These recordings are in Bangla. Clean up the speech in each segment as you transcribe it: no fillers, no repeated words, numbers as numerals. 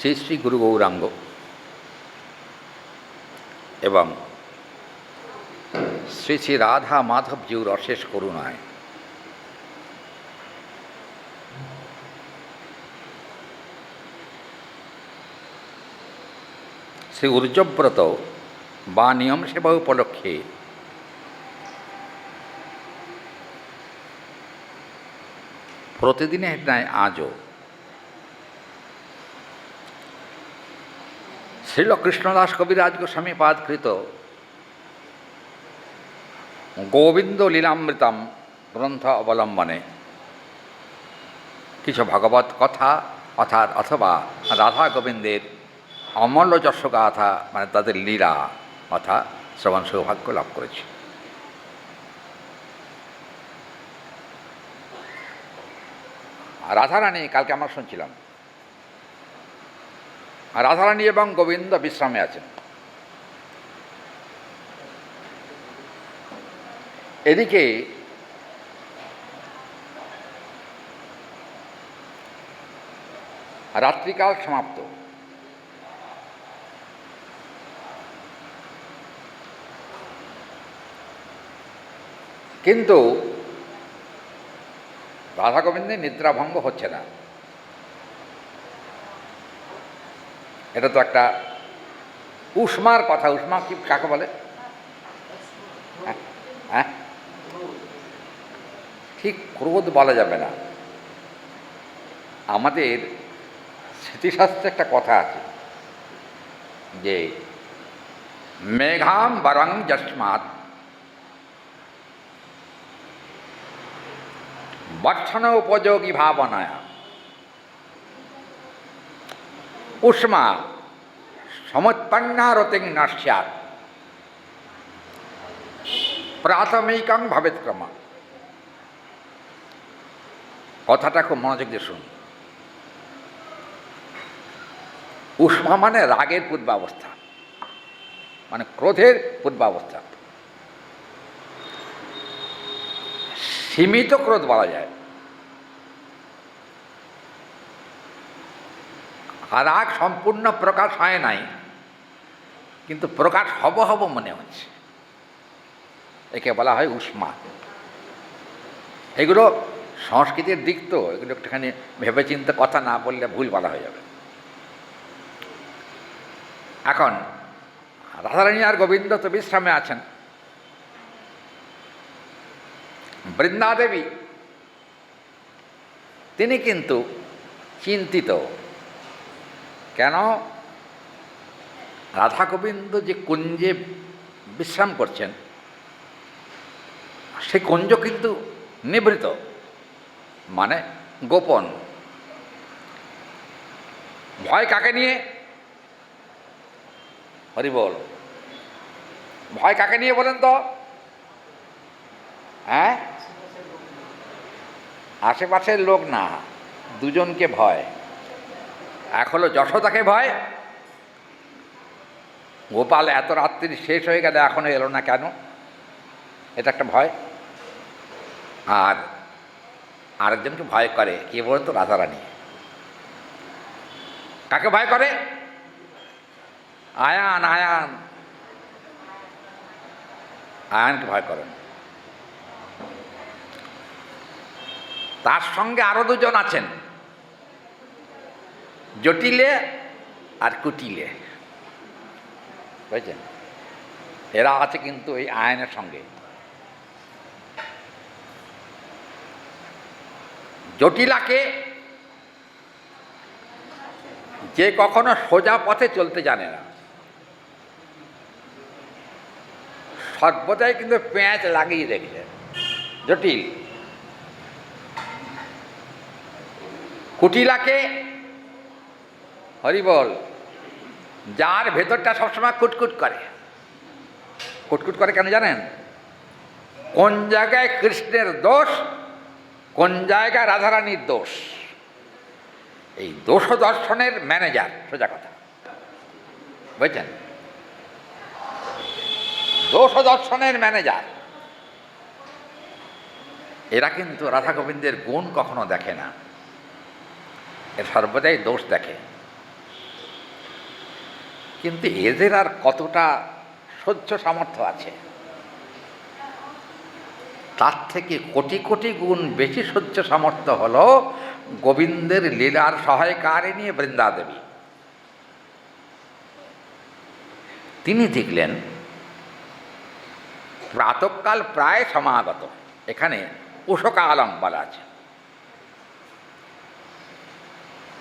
শ্রী শ্রী গুরু গৌরাঙ্গ এবং শ্রী শ্রী রাধা মাধবজিউর অশেষ করুণায় শ্রী ঊর্জব্রত বা নিয়ম সেবা উপলক্ষে প্রতিদিনের ন্যায় আজও শ্রীল কৃষ্ণদাস কবিরাজ গোস্বামী পাদকৃত গোবিন্দ লীলামৃতম গ্রন্থ অবলম্বনে কিছু ভাগবত কথা অথবা রাধা গোবিন্দের অমূল্য যশগাথা মানে তাদের লীলা কথা শ্রবণ সৌভাগ্য লাভ করেছি। রাধারানী কালকে আমরা শুনছিলাম, রাধারানী এবং গোবিন্দ বিশ্রামে আছেন। এদিকে রাত্রিকাল সমাপ্ত। কিন্তু রাধা গোবিন্দের নিদ্রাভঙ্গ হচ্ছে না। এটা তো একটা উষ্মার কথা। উষ্মা কি কাকে বলে? হ্যাঁ, ঠিক ক্রোধ বলা যাবে না। আমাদের স্মৃতিশাস্ত্রে একটা কথা আছে যে মেঘাম বরং যস্মাৎ বর্ষণ উপযোগী ভাবনায় উষ্মা সমুৎপন্না রতিং নস্যাৎ প্রাথমিকং ভবেৎক্রম। কথাটা খুব মনোযোগ দিয়ে শুনুন। উষ্মা মানে রাগের পূর্বাবস্থা, মানে ক্রোধের পূর্বাবস্থা। সীমিত ক্রোধ বলা যায়। রাগ সম্পূর্ণ প্রকাশ হয় নাই, কিন্তু প্রকাশ হব হব মনে হচ্ছে, একে বলা হয় উষ্মা। এগুলো সংস্কৃতির দিক তো, এগুলো একটুখানি ভেবেচিন্তে কথা না বললে ভুল বলা হয়ে যাবে। এখন রাধারানী আর গোবিন্দ তো বিশ্রামে আছেন। বৃন্দাদেবী তিনি কিন্তু চিন্তিত। কেন? রাধা গোবিন্দ যে কুঞ্জে বিশ্রাম করছেন, সে কুঞ্জ কিন্তু নিভৃত, মানে গোপন। ভয় কাকে নিয়ে? হরি বল। ভয় কাকে নিয়ে বলেন তো? হ্যাঁ, আশেপাশের লোক না, দুজনকে ভয়। এক হলো যশোদাকে ভয়, গোপাল এত রাত্রি শেষ হয়ে গেলে এখনো এলো না কেন, এটা একটা ভয়। আর আরেকজনকে ভয় করে কে বলেন তো? রাধারানী। কাকে ভয় করে? আয়ান। আয়ানকে ভয় করেন। তার সঙ্গে আরো দুজন আছেন, জটিলে আর কুটিলে, বুঝছেন? এরা আছে কিন্তু এই আয়নের সঙ্গে। জটিলাকে যে কখনো সোজা পথে চলতে জানে না, সর্বদাই কিন্তু পেঁয়াজ লাগিয়ে রেখেছে জটিল। কুটিলাকে হরিবল, যার ভেতরটা সবসময় কুটকুট করে। কুটকুট করে কেন জানেন? কোন জায়গায় কৃষ্ণের দোষ, কোন জায়গায় রাধারানীর দোষ, এই দোষ দর্শনের ম্যানেজার, সোজা কথা, বুঝছেন? দোষ দর্শনের ম্যানেজার। এরা কিন্তু রাধা গোবিন্দের গুণ কখনো দেখে না, এর সর্বদাই দোষ দেখে। কিন্তু এদের আর কতটা সহ্য সামর্থ্য আছে? তার থেকে কোটি কোটি গুণ বেশি সহ্য সামর্থ্য হল গোবিন্দের লীলার সহায়কারিণী বৃন্দাদেবী। তিনি দেখলেন প্রাতঃকাল প্রায় সমাগত, এখানে উষকালম বলা আছে।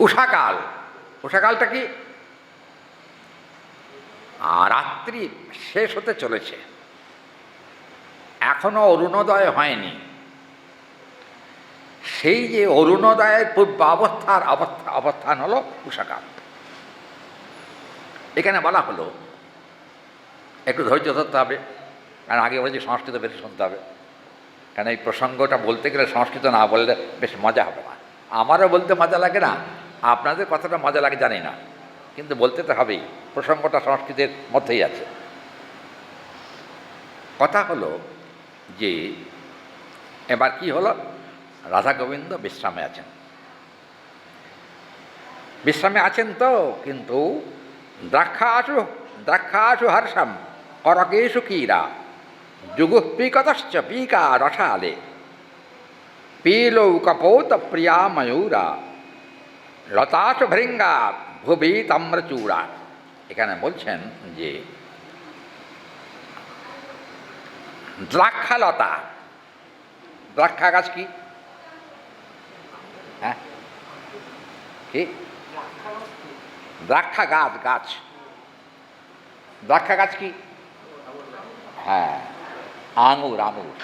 উষাকাল, উষাকালটা কি? রাত্রি শেষ হতে চলেছে, এখনো অরুণোদয় হয়নি। সেই যে অরুণোদয়ের পূর্বাবস্থার অবস্থান হলো উষাকাল। এখানে বলা হলো, একটু ধৈর্য ধরতে হবে, কারণ আগে বলেছি সংস্কৃত বেশি শুনতে হবে, কারণ এই প্রসঙ্গটা বলতে গেলে সংস্কৃত না বললে বেশ মজা হবে না। আমারও বলতে মজা লাগে না, আপনাদের কতটা মজা লাগে জানি না, কিন্তু বলতে তো হবেই, প্রসঙ্গটা সংস্কৃতের মধ্যেই আছে। কথা হলো যে এবার কি হলো, রাধা গোবিন্দ বিশ্রামে আছেন। বিশ্রামে আছেন তো, কিন্তু দ্রাক্ষাসু হর্ষম করকেশু কীরা যুগুঃপিকতশ্চ পীকা রসালে পীলৌকপৌত প্রিয়া ময়ূরা লতাসু ভৃঙ্গা ভুবি তাম্রচূড়া। এখানে বলছেন যে দ্রাক্ষালতা, দ্রাক্ষা গাছ কি? হ্যাঁ, কি? দ্রাক্ষা গাছ, গাছ, দ্রাক্ষা গাছ কি? হ্যাঁ, আঙুর, আঙুর।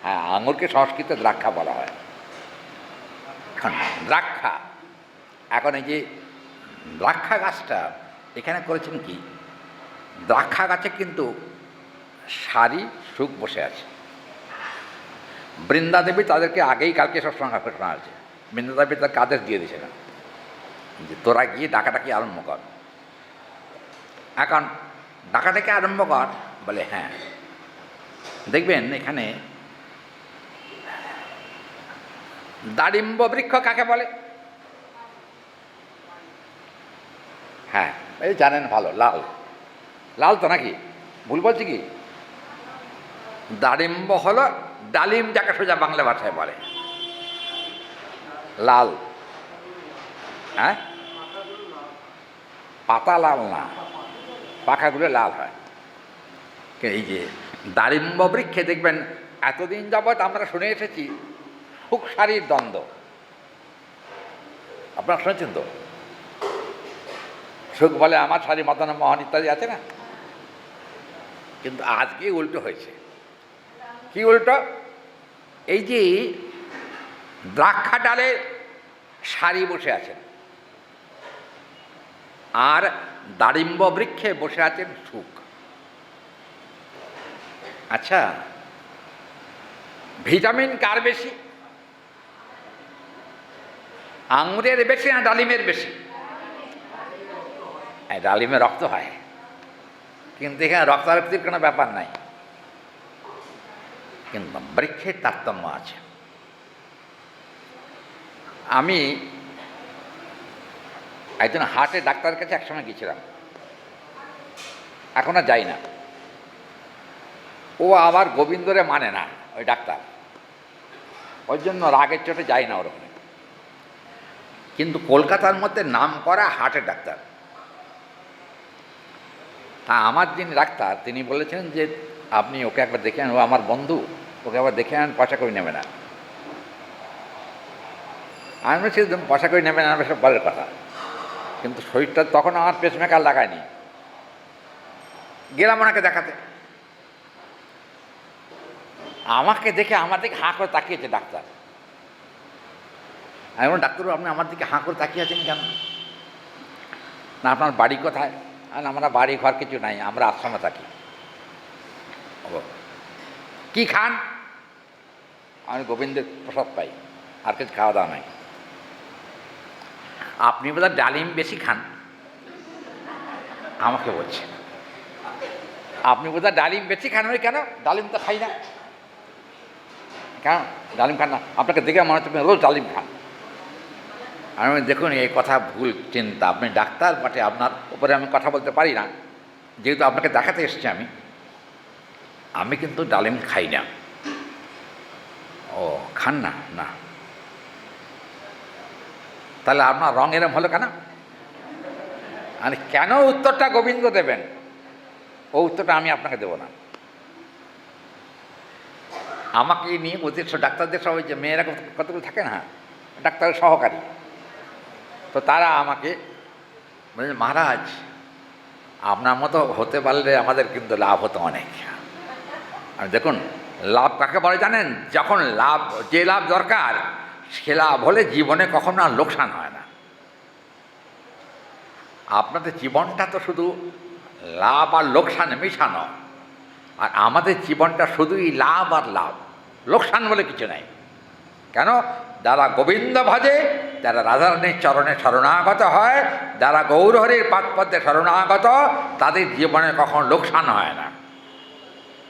হ্যাঁ, আঙুরকে সংস্কৃতে দ্রাক্ষা বলা হয়। দ্রাক্ষা, এখন এই যে দ্রাক্ষা গাছটা এখানে করেছেন কি, দ্রাক্ষা গাছে কিন্তু সারি সুখ বসে আছে। বৃন্দাদেবী তাদেরকে আগেই কালকে সব সংখ্যা ঘোষণা আছে, বৃন্দাদেবী তার আদেশ দিয়ে দিয়েছে না যে তোরা গিয়ে ডাকাটাকি আরম্ভ কর। এখন ডাকাটাকে আরম্ভ কর বলে, হ্যাঁ। দেখবেন এখানে দাড়িম্ব বৃক্ষ কাকে বলে? হ্যাঁ, এই জানেন ভালো, লাল, লাল তো নাকি? ভুল বলছি কি? দাড়িম্ব হলো ডালিম, যাকে সোজা বাংলা ভাষায় বলে। লাল, হ্যাঁ, পাতা লাল না, পাখাগুলো লাল হয়। এই যে দাড়িম্ব বৃক্ষে দেখবেন এতদিন যাবৎ আমরা শুনে এসেছি সুখ সারির দ্বন্দ্ব, আপনারা শুনেছেন তো? সুখ বলে আমার শাড়ি, মদন মোহন ইত্যাদি আছে না? কিন্তু আজকে উল্টো হয়েছে। কি উল্টো? এই যে দ্রাক্ষা ডালে সারি বসে আছেন, আর দাড়িম্ব বৃক্ষে বসে আছেন সুখ। আচ্ছা, ভিটামিন কার বেশি? আঙুরের বেশি না ডালিমের বেশি? ডালিমে রক্ত হয়, কিন্তু এখানে রক্তারক্তির কোনো ব্যাপার নাই, কিন্তু বৃক্ষের তারতম্য আছে। আমি একজন হার্টের ডাক্তারের কাছে একসময় গিয়েছিলাম, এখন আর যাই না। ও আবার গোবিন্দরে মানে না, ওই ডাক্তার, ওই জন্য রাগের চোটে যাই না ওরকম। কিন্তু কলকাতার মধ্যে নাম করা হার্টের ডাক্তার। তা আমার যিনি ডাক্তার তিনি বলেছেন যে আপনি ওকে একবার দেখে আন, ও আমার বন্ধু, ওকে একবার দেখে আন, পয়সা করে নেবে না। আমি বলছি পয়সা করে নেবে না, সব বলের কথা, কিন্তু শরীরটা তখন আমার পেসমেকার লাগায়নি। গেলাম ওনাকে দেখাতে, আমাকে দেখে আমার দিকে হাঁ করে তাকিয়েছে ডাক্তার। আমি বললাম, ডাক্তারবাবু আপনি আমার দিকে হাঁ করে তাকিয়ে আছেন কেন? না আপনার বাড়ি কোথায়? আর আমরা বাড়ি ঘর কিছু নাই, আমরা আশ্রমে থাকি। কি খান? আমি গোবিন্দের প্রসাদ পাই, আর কিছু খাওয়া দাওয়া নাই। আপনি বোধহয় ডালিম বেশি খান, আমাকে বলছে। আপনি বোধহয় ডালিম বেশি খান। ওই কেন? ডালিম তো খাই না। কেন ডালিম খান না? আপনাকে দেখে মনে হচ্ছে রোজ ডালিম খান। আমি দেখুন এই কথা ভুল চিন্তা, আপনি ডাক্তার বটে, আপনার উপরে আমি কথা বলতে পারি না, যেহেতু আপনাকে দেখাতে এসেছি আমি কিন্তু ডালিম খাই না। ও খান না? না, তাহলে আপনার রং এরম হলো কেন? মানে কেন উত্তরটা গোবিন্দ দেবেন, ও উত্তরটা আমি আপনাকে দেবো না। আমাকে নিয়ে অতিরিক্ত ডাক্তারদের সবাই যে মেয়েরা কতগুলো থাকে না, ডাক্তারের সহকারী, তো তারা আমাকে বলে, মহারাজ আপনার মতো হতে পারলে আমাদের কিন্তু লাভ হতো অনেক। আর দেখুন লাভ কাকে বলে জানেন? যখন লাভ, যে লাভ দরকার সে লাভ হলে জীবনে কখনো আর লোকসান হয় না। আপনাদের জীবনটা তো শুধু লাভ আর লোকসানে মেশানো, আর আমাদের জীবনটা শুধুই লাভ আর লাভ, লোকসান বলে কিছু নাই। কেন? যারা গোবিন্দ ভজে, যারা রাধারানীর চরণে শরণাগত হয়, যারা গৌরহরির পাদপদ্মে শরণাগত, তাদের জীবনে কখনো লোকসান হয় না।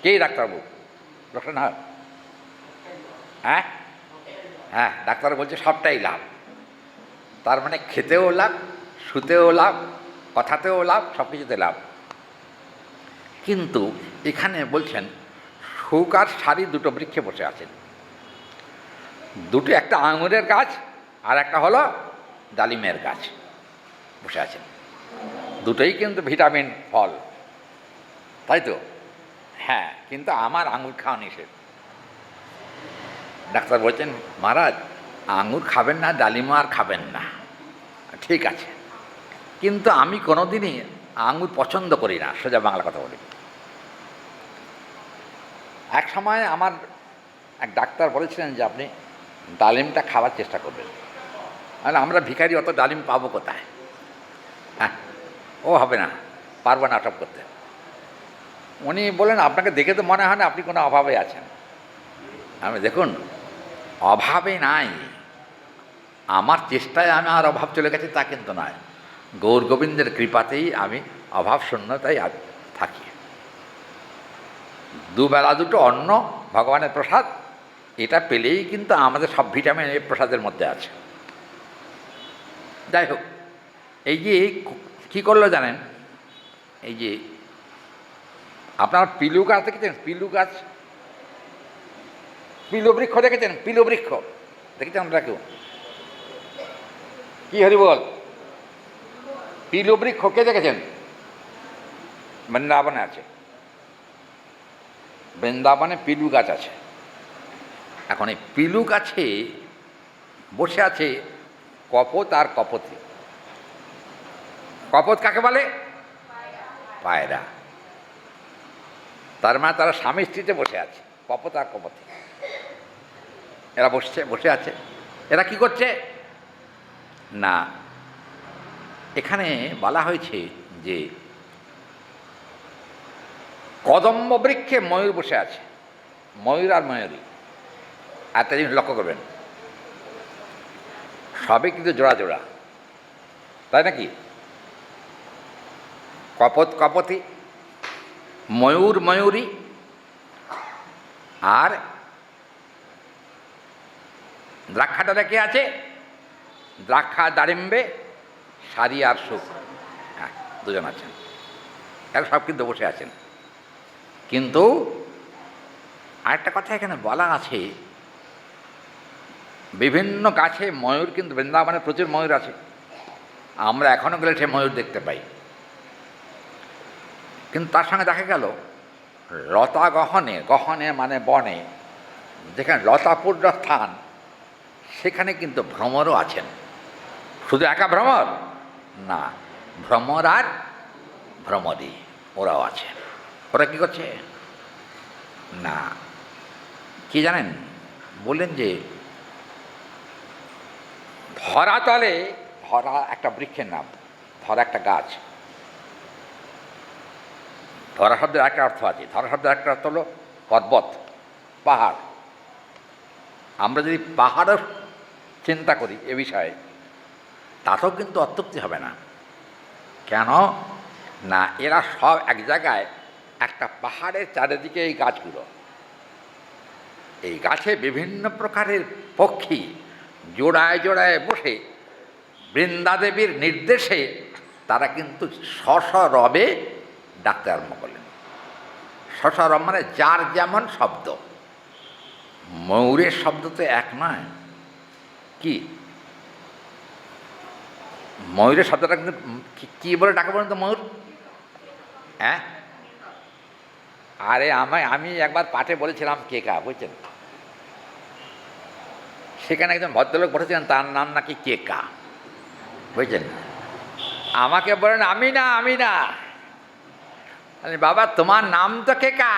কে ডাক্তারবাবু? লোকসান হয়? হ্যাঁ হ্যাঁ, ডাক্তার বলছে সবটাই লাভ। তার মানে খেতেও লাভ, শুতেও লাভ, কথাতেও লাভ, সব কিছুতে লাভ। কিন্তু এখানে বলছেন শুক আর সারি দুটো বৃক্ষে বসে আছেন, দুটো, একটা আঙুরের গাছ আর একটা হলো ডালিমের গাছ বসে আছেন। দুটোই কিন্তু ভিটামিন ফল, তাই তো? হ্যাঁ, কিন্তু আমার আঙুর খাওয়া নিষেধ। ডাক্তার বলছেন, মহারাজ আঙুর খাবেন না, ডালিমও আর খাবেন না, ঠিক আছে, কিন্তু আমি কোনোদিনই আঙুর পছন্দ করি না, সোজা বাংলা কথা বলি। এক সময় আমার এক ডাক্তার বলেছিলেন যে আপনি ডালিমটা খাওয়ার চেষ্টা করবেন। আমরা ভিখারি, অত ডালিম পাবো কোথায়? হ্যাঁ, ও হবে না, পারবো না সব করতে। উনি বলেন, আপনাকে দেখে তো মনে হয় না আপনি কোনো অভাবে আছেন। আমি দেখুন, অভাবে নাই, আমার চেষ্টায় আমি আর অভাব চলে গেছে তা কিন্তু নয়, গৌর গোবিন্দের কৃপাতেই আমি অভাব শূন্যতাই থাকি। দুবেলা দুটো অন্ন ভগবানের প্রসাদ, এটা পেলেই কিন্তু আমাদের সব ভিটামিন এই প্রসাদের মধ্যে আছে। যাই হোক, এই যে কী করলো জানেন? এই যে আপনার পিলু গাছ দেখেছেন? পিলু গাছ, পিলু বৃক্ষ দেখেছেন? পিলু বৃক্ষ দেখেছেন আমরা কেউ? কি হরি বল? পিলু বৃক্ষ কে দেখেছেন? বৃন্দাবনে আছে, বৃন্দাবনে পিলু গাছ আছে। এখন এই পিলু গাছে বসে আছে কপোত আর কপোতী। কপোত কাকে বলে? পায়রা। তার মানে তারা স্বামী স্ত্রীতে বসে আছে, কপোত আর কপোতী। এরা বসে আছে। এরা কি করছে না, এখানে বলা হয়েছে যে কদম্ব বৃক্ষে ময়ূর বসে আছে, ময়ূর আর ময়ূরী। একটা জিনিস লক্ষ্য করবেন, সবই কিন্তু জোড়া জোড়া, তাই নাকি? কপোত কপোতী, ময়ূর ময়ূরী, আর দ্রাক্ষাটা কে আছে? দ্রাক্ষা দারিম্বে, সারি আর সুখ, হ্যাঁ, দুজন আছেন। এরা সব কিন্তু বসে আছেন। কিন্তু আরেকটা কথা এখানে বলা আছে, বিভিন্ন গাছে ময়ূর, কিন্তু বৃন্দাবনে প্রচুর ময়ূর আছে, আমরা এখনও গেলে সে ময়ূর দেখতে পাই। কিন্তু তার সঙ্গে দেখা গেল লতা গহনে, গহনে মানে বনে, যেখানে লতাপূর্ণ স্থান, সেখানে কিন্তু ভ্রমরও আছেন। শুধু একা ভ্রমর না, ভ্রমর আর ভ্রমরী ওরাও আছে। ওরা কী করছে না, কি জানেন? বললেন যে ধরাতলে, ধরা একটা বৃক্ষের নাম, ধরা একটা গাছ। ধরা শব্দের একটা অর্থ আছে, ধরা শব্দের একটা অর্থ হলো পর্বত, পাহাড়। আমরা যদি পাহাড়ও চিন্তা করি এ বিষয়ে, তাতেও কিন্তু অত্যুক্তি হবে না। কেন না, এরা সব এক জায়গায়, একটা পাহাড়ের চারিদিকে এই গাছগুলো, এই গাছে বিভিন্ন প্রকারের পক্ষী জোড়ায় জোড়ায় বসে বৃন্দাদেবীর নির্দেশে তারা কিন্তু সসরবে ডাকতে আরম্ভ করলেন। সসরব মানে যার যেমন শব্দ। ময়ূরের শব্দ তো এক নয়। কি ময়ূরের শব্দটা কিন্তু কী বলে ডাকা বলেন তো ময়ূর? হ্যাঁ, আরে আমি একবার পাঠে বলেছিলাম কেকা, বুঝছেন? সেখানে একজন ভদ্রলোক বসেছিলেন, তার নাম নাকি কেকা, বুঝছেন? আমাকে বলেন আমি না। বাবা তোমার নাম তো কেকা,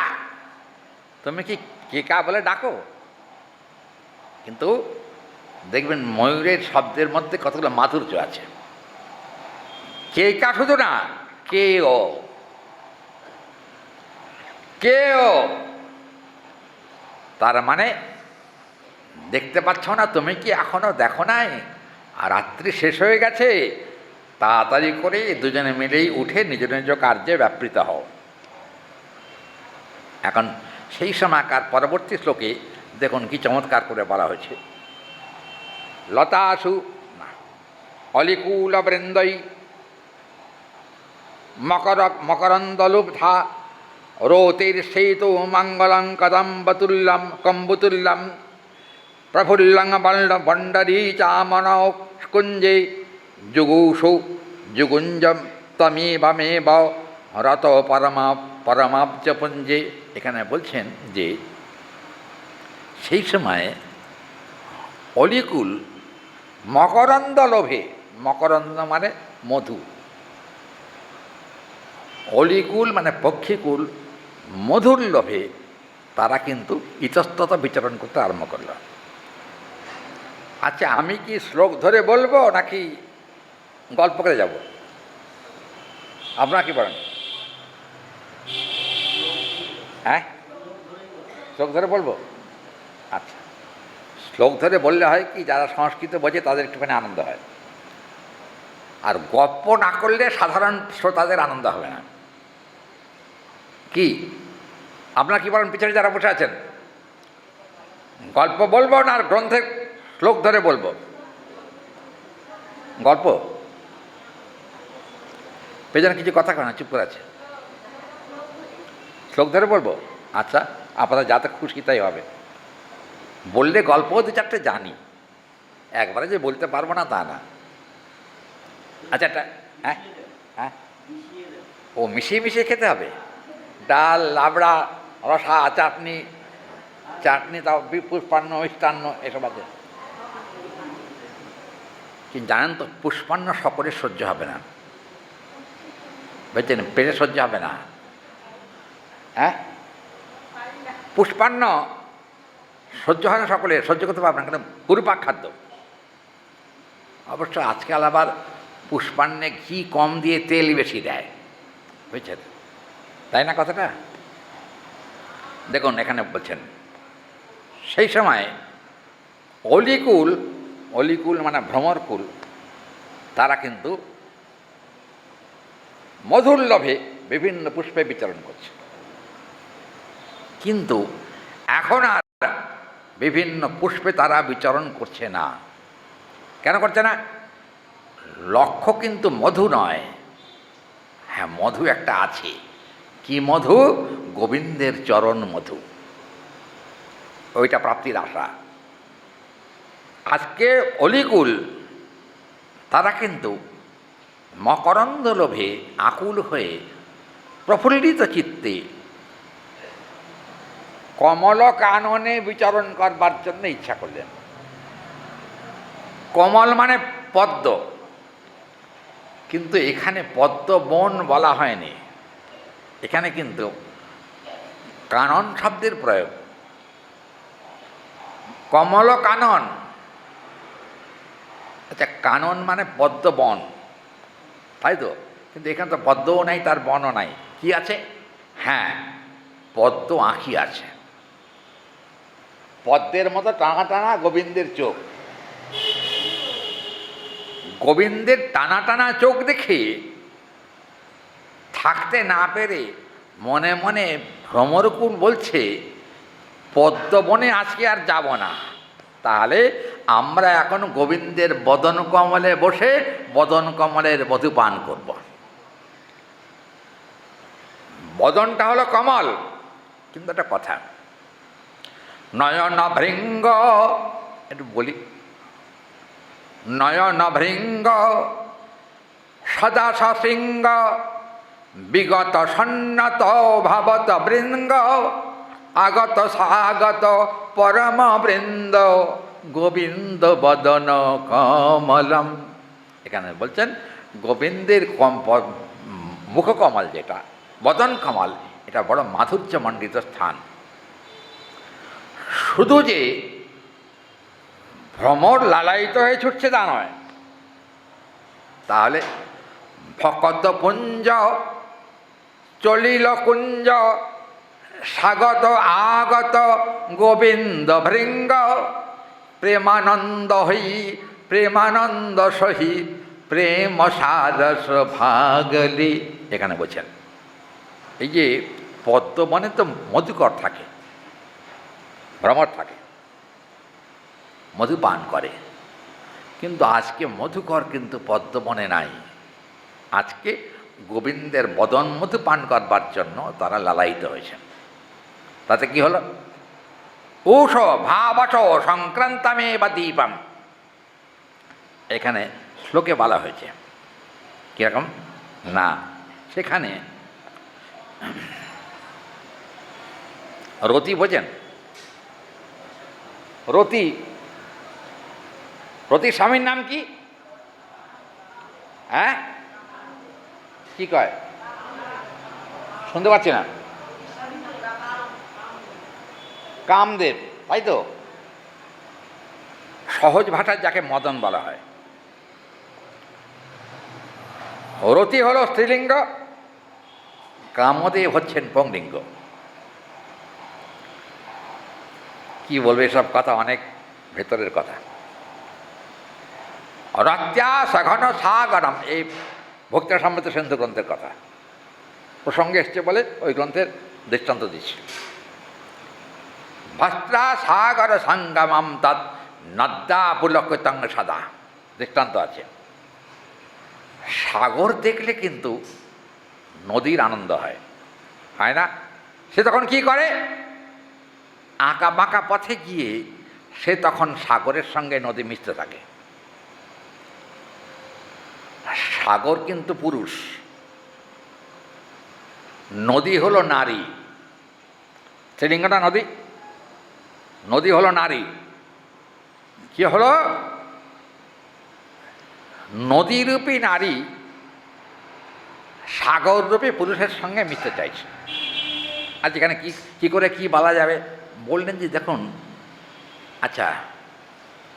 তুমি কি কেকা বলে ডাকো? কিন্তু দেখবেন ময়ূরের শব্দের মধ্যে কতগুলো মাধুর্য আছে। কেকা শুধু না, কেও, তার মানে দেখতে পাচ্ছ না তুমি কি এখনো দেখো নাই? আর রাত্রি শেষ হয়ে গেছে, তাড়াতাড়ি করে দুজনে মিলেই উঠে নিজ নিজ কার্যে ব্যাপৃত হও। এখন সেই সময়কার পরবর্তী শ্লোকে দেখুন কি চমৎকার করে বলা হয়েছে। লতাসু অলিকুল বৃন্দই মকরন্দলুব্ধা রোতির সেতু মঙ্গলং কম্বুতুল্যম প্রফুল্লং বণ্ডরী চামন কুঞ্জে যুগুষু যুগুঞ্জম তমেব রত পরমাব্জ পুঞ্জে। এখানে বলছেন যে সেই সময় অলিকুল মকরন্দ লোভে, মকরন্দ মানে মধু, অলিকুল মানে পক্ষীকুল, মধুর লোভে তারা কিন্তু ইতস্তত বিচরণ করতে আরম্ভ করল। আচ্ছা, আমি কি শ্লোক ধরে বলবো নাকি গল্প করে যাব? আপনারা কি বলেন? হ্যাঁ, শ্লোক ধরে বলবো? আচ্ছা, শ্লোক ধরে বললে হয় কি, যারা সংস্কৃত বোঝে তাদের একটুখানি আনন্দ হয়, আর গল্প না করলে সাধারণ শ্রোতাদের আনন্দ হবে না। কি আপনারা কি বলেন? পিছনে যারা বসে আছেন, গল্প বলবো না আর গ্রন্থের শ্লোক ধরে বলবো? গল্প। পেছনে কিছু কথা কেন চুপ করে আছে? শ্লোক ধরে বলবো? আচ্ছা, আপনারা যাতে খুশি তাই হবে। বললে গল্পও দু চারটে জানি, একবারে যে বলতে পারবো না তা না। আচ্ছা, একটা হ্যাঁ হ্যাঁ ও মিশিয়ে খেতে হবে। ডাল, লাবড়া, রসা, চাটনি, তাও পুষ্পান্ন, মিষ্টান্ন এসব আছে। কিন্তু জানেন তো, পুষ্পান্ন সকলের সহ্য হবে না, বুঝছেন? পেটে সহ্য হবে না। হ্যাঁ, পুষ্পান্ন সহ্য হয় না সকলের, সহ্য করতে পারবে না, কারণ পরিপাক খাদ্য। অবশ্য আজকাল আবার পুষ্পান্নে ঘি কম দিয়ে তেল বেশি দেয়, বুঝছেন? তাই না কথাটা? দেখুন এখানে বলছেন সেই সময় অলিকুল মানে ভ্রমরকুল, তারা কিন্তু মধুর লোভে বিভিন্ন পুষ্পে বিচরণ করছে। কিন্তু এখন আর বিভিন্ন পুষ্পে তারা বিচরণ করছে না। কেন করছে না? লক্ষ্য কিন্তু মধু নয়। হ্যাঁ, মধু একটা আছে। কি মধু? গোবিন্দের চরণ মধু, ওইটা প্রাপ্তির আশা। আজকে অলিকুল তারা কিন্তু মকরন্দ লোভে আকুল হয়ে প্রফুল্লিত চিত্তে কমল কাননে বিচরণ করবার জন্য ইচ্ছা করলেন। কমল মানে পদ্ম, কিন্তু এখানে পদ্ম বন বলা হয়নি, এখানে কিন্তু কানন শব্দের প্রয়োগ। কমল কানন, আচ্ছা, কানন মানে পদ্ম বন, তাই তো? কিন্তু এখানে তো পদ্মও নাই, তার বনও নাই। কি আছে? হ্যাঁ, পদ্ম আঁখি আছে। পদ্মের মতো টানা টানা গোবিন্দের চোখ। গোবিন্দের টানা টানা চোখ দেখে থাকতে না পেরে মনে মনে ভ্রমরকুল বলছে, পদ্মবনে আজকে আর যাব না, তাহলে আমরা এখন গোবিন্দের বদন কমলে বসে বদন কমলের মধু পান করব। বদনটা হলো কমল, কিন্তু একটা কথা, নয়ন ভৃঙ্গ, একটু বলি, নয়ন ভৃঙ্গ সদা সশৃঙ্গ বিগত সন্নত ভাবত বৃঙ্গ আগত স্বাগত পরম বৃন্দ গোবিন্দ বদন কমলম। এখানে বলছেন গোবিন্দের মুখকমল, যেটা বদন কমল, এটা বড় মাধুর্যমণ্ডিত স্থান। শুধু যে ভ্রমর লালায়িত হয়ে ছুটছে তা নয়, তাহলে ভকত পুঞ্জ চলিল কুঞ্জ স্বাগত আগত গোবিন্দ ভৃঙ্গ প্রেমানন্দ হই প্রেমানন্দ সহি প্রেম সারস ভাগলি। এখানে বলছেন এই যে পদ্মবনে তো মধুকর থাকে, ভ্রমর থাকে, মধু পান করে, কিন্তু আজকে মধুকর কিন্তু পদ্মবনে নাই। আজকে গোবিন্দের বদন মধু পান করবার জন্য তারা লালায়িত হয়েছেন। তাতে কি হলো? উষ ভাবস সংক্রান্তমে বা দীপম। এখানে শ্লোকে বলা হয়েছে কিরকম না, সেখানে রতি বোঝেন, রতি, রতির স্বামীর নাম কি? হ্যাঁ, কি কয়? শুনতে পাচ্ছি না। কামদেব, তাই তো? সহজ ভাষায় যাকে মদন বলা হয়। রতি হল স্ত্রীলিঙ্গ, কামদেব হচ্ছেন পুংলিঙ্গ। কি বলবে সব কথা, অনেক ভেতরের কথা। রত্যা সঘন সাগরম, এই ভক্তি সমৃদ্ধ সিন্ধু গ্রন্থের কথা প্রসঙ্গে এসছে বলে ওই গ্রন্থের দৃষ্টান্ত দিচ্ছি। ভস্ত্রা সাগর সঙ্গমম তৎ নদ্যা পুলকতং সদা, দৃষ্টান্ত আছে। সাগর দেখলে কিন্তু নদীর আনন্দ হয়, হয় না? সে তখন কি করে? আঁকা বাঁকা পথে গিয়ে সে তখন সাগরের সঙ্গে নদী মিশতে থাকে। সাগর কিন্তু পুরুষ, নদী হলো নারী। স্ত্রীলিঙ্গটা নদী, নদী হলো নারী। কি হলো? নদীরূপী নারী সাগররূপী পুরুষের সঙ্গে মিশতে চাইছে। আজ এখানে কি করে কি বলা যাবে? বললেন যে দেখুন, আচ্ছা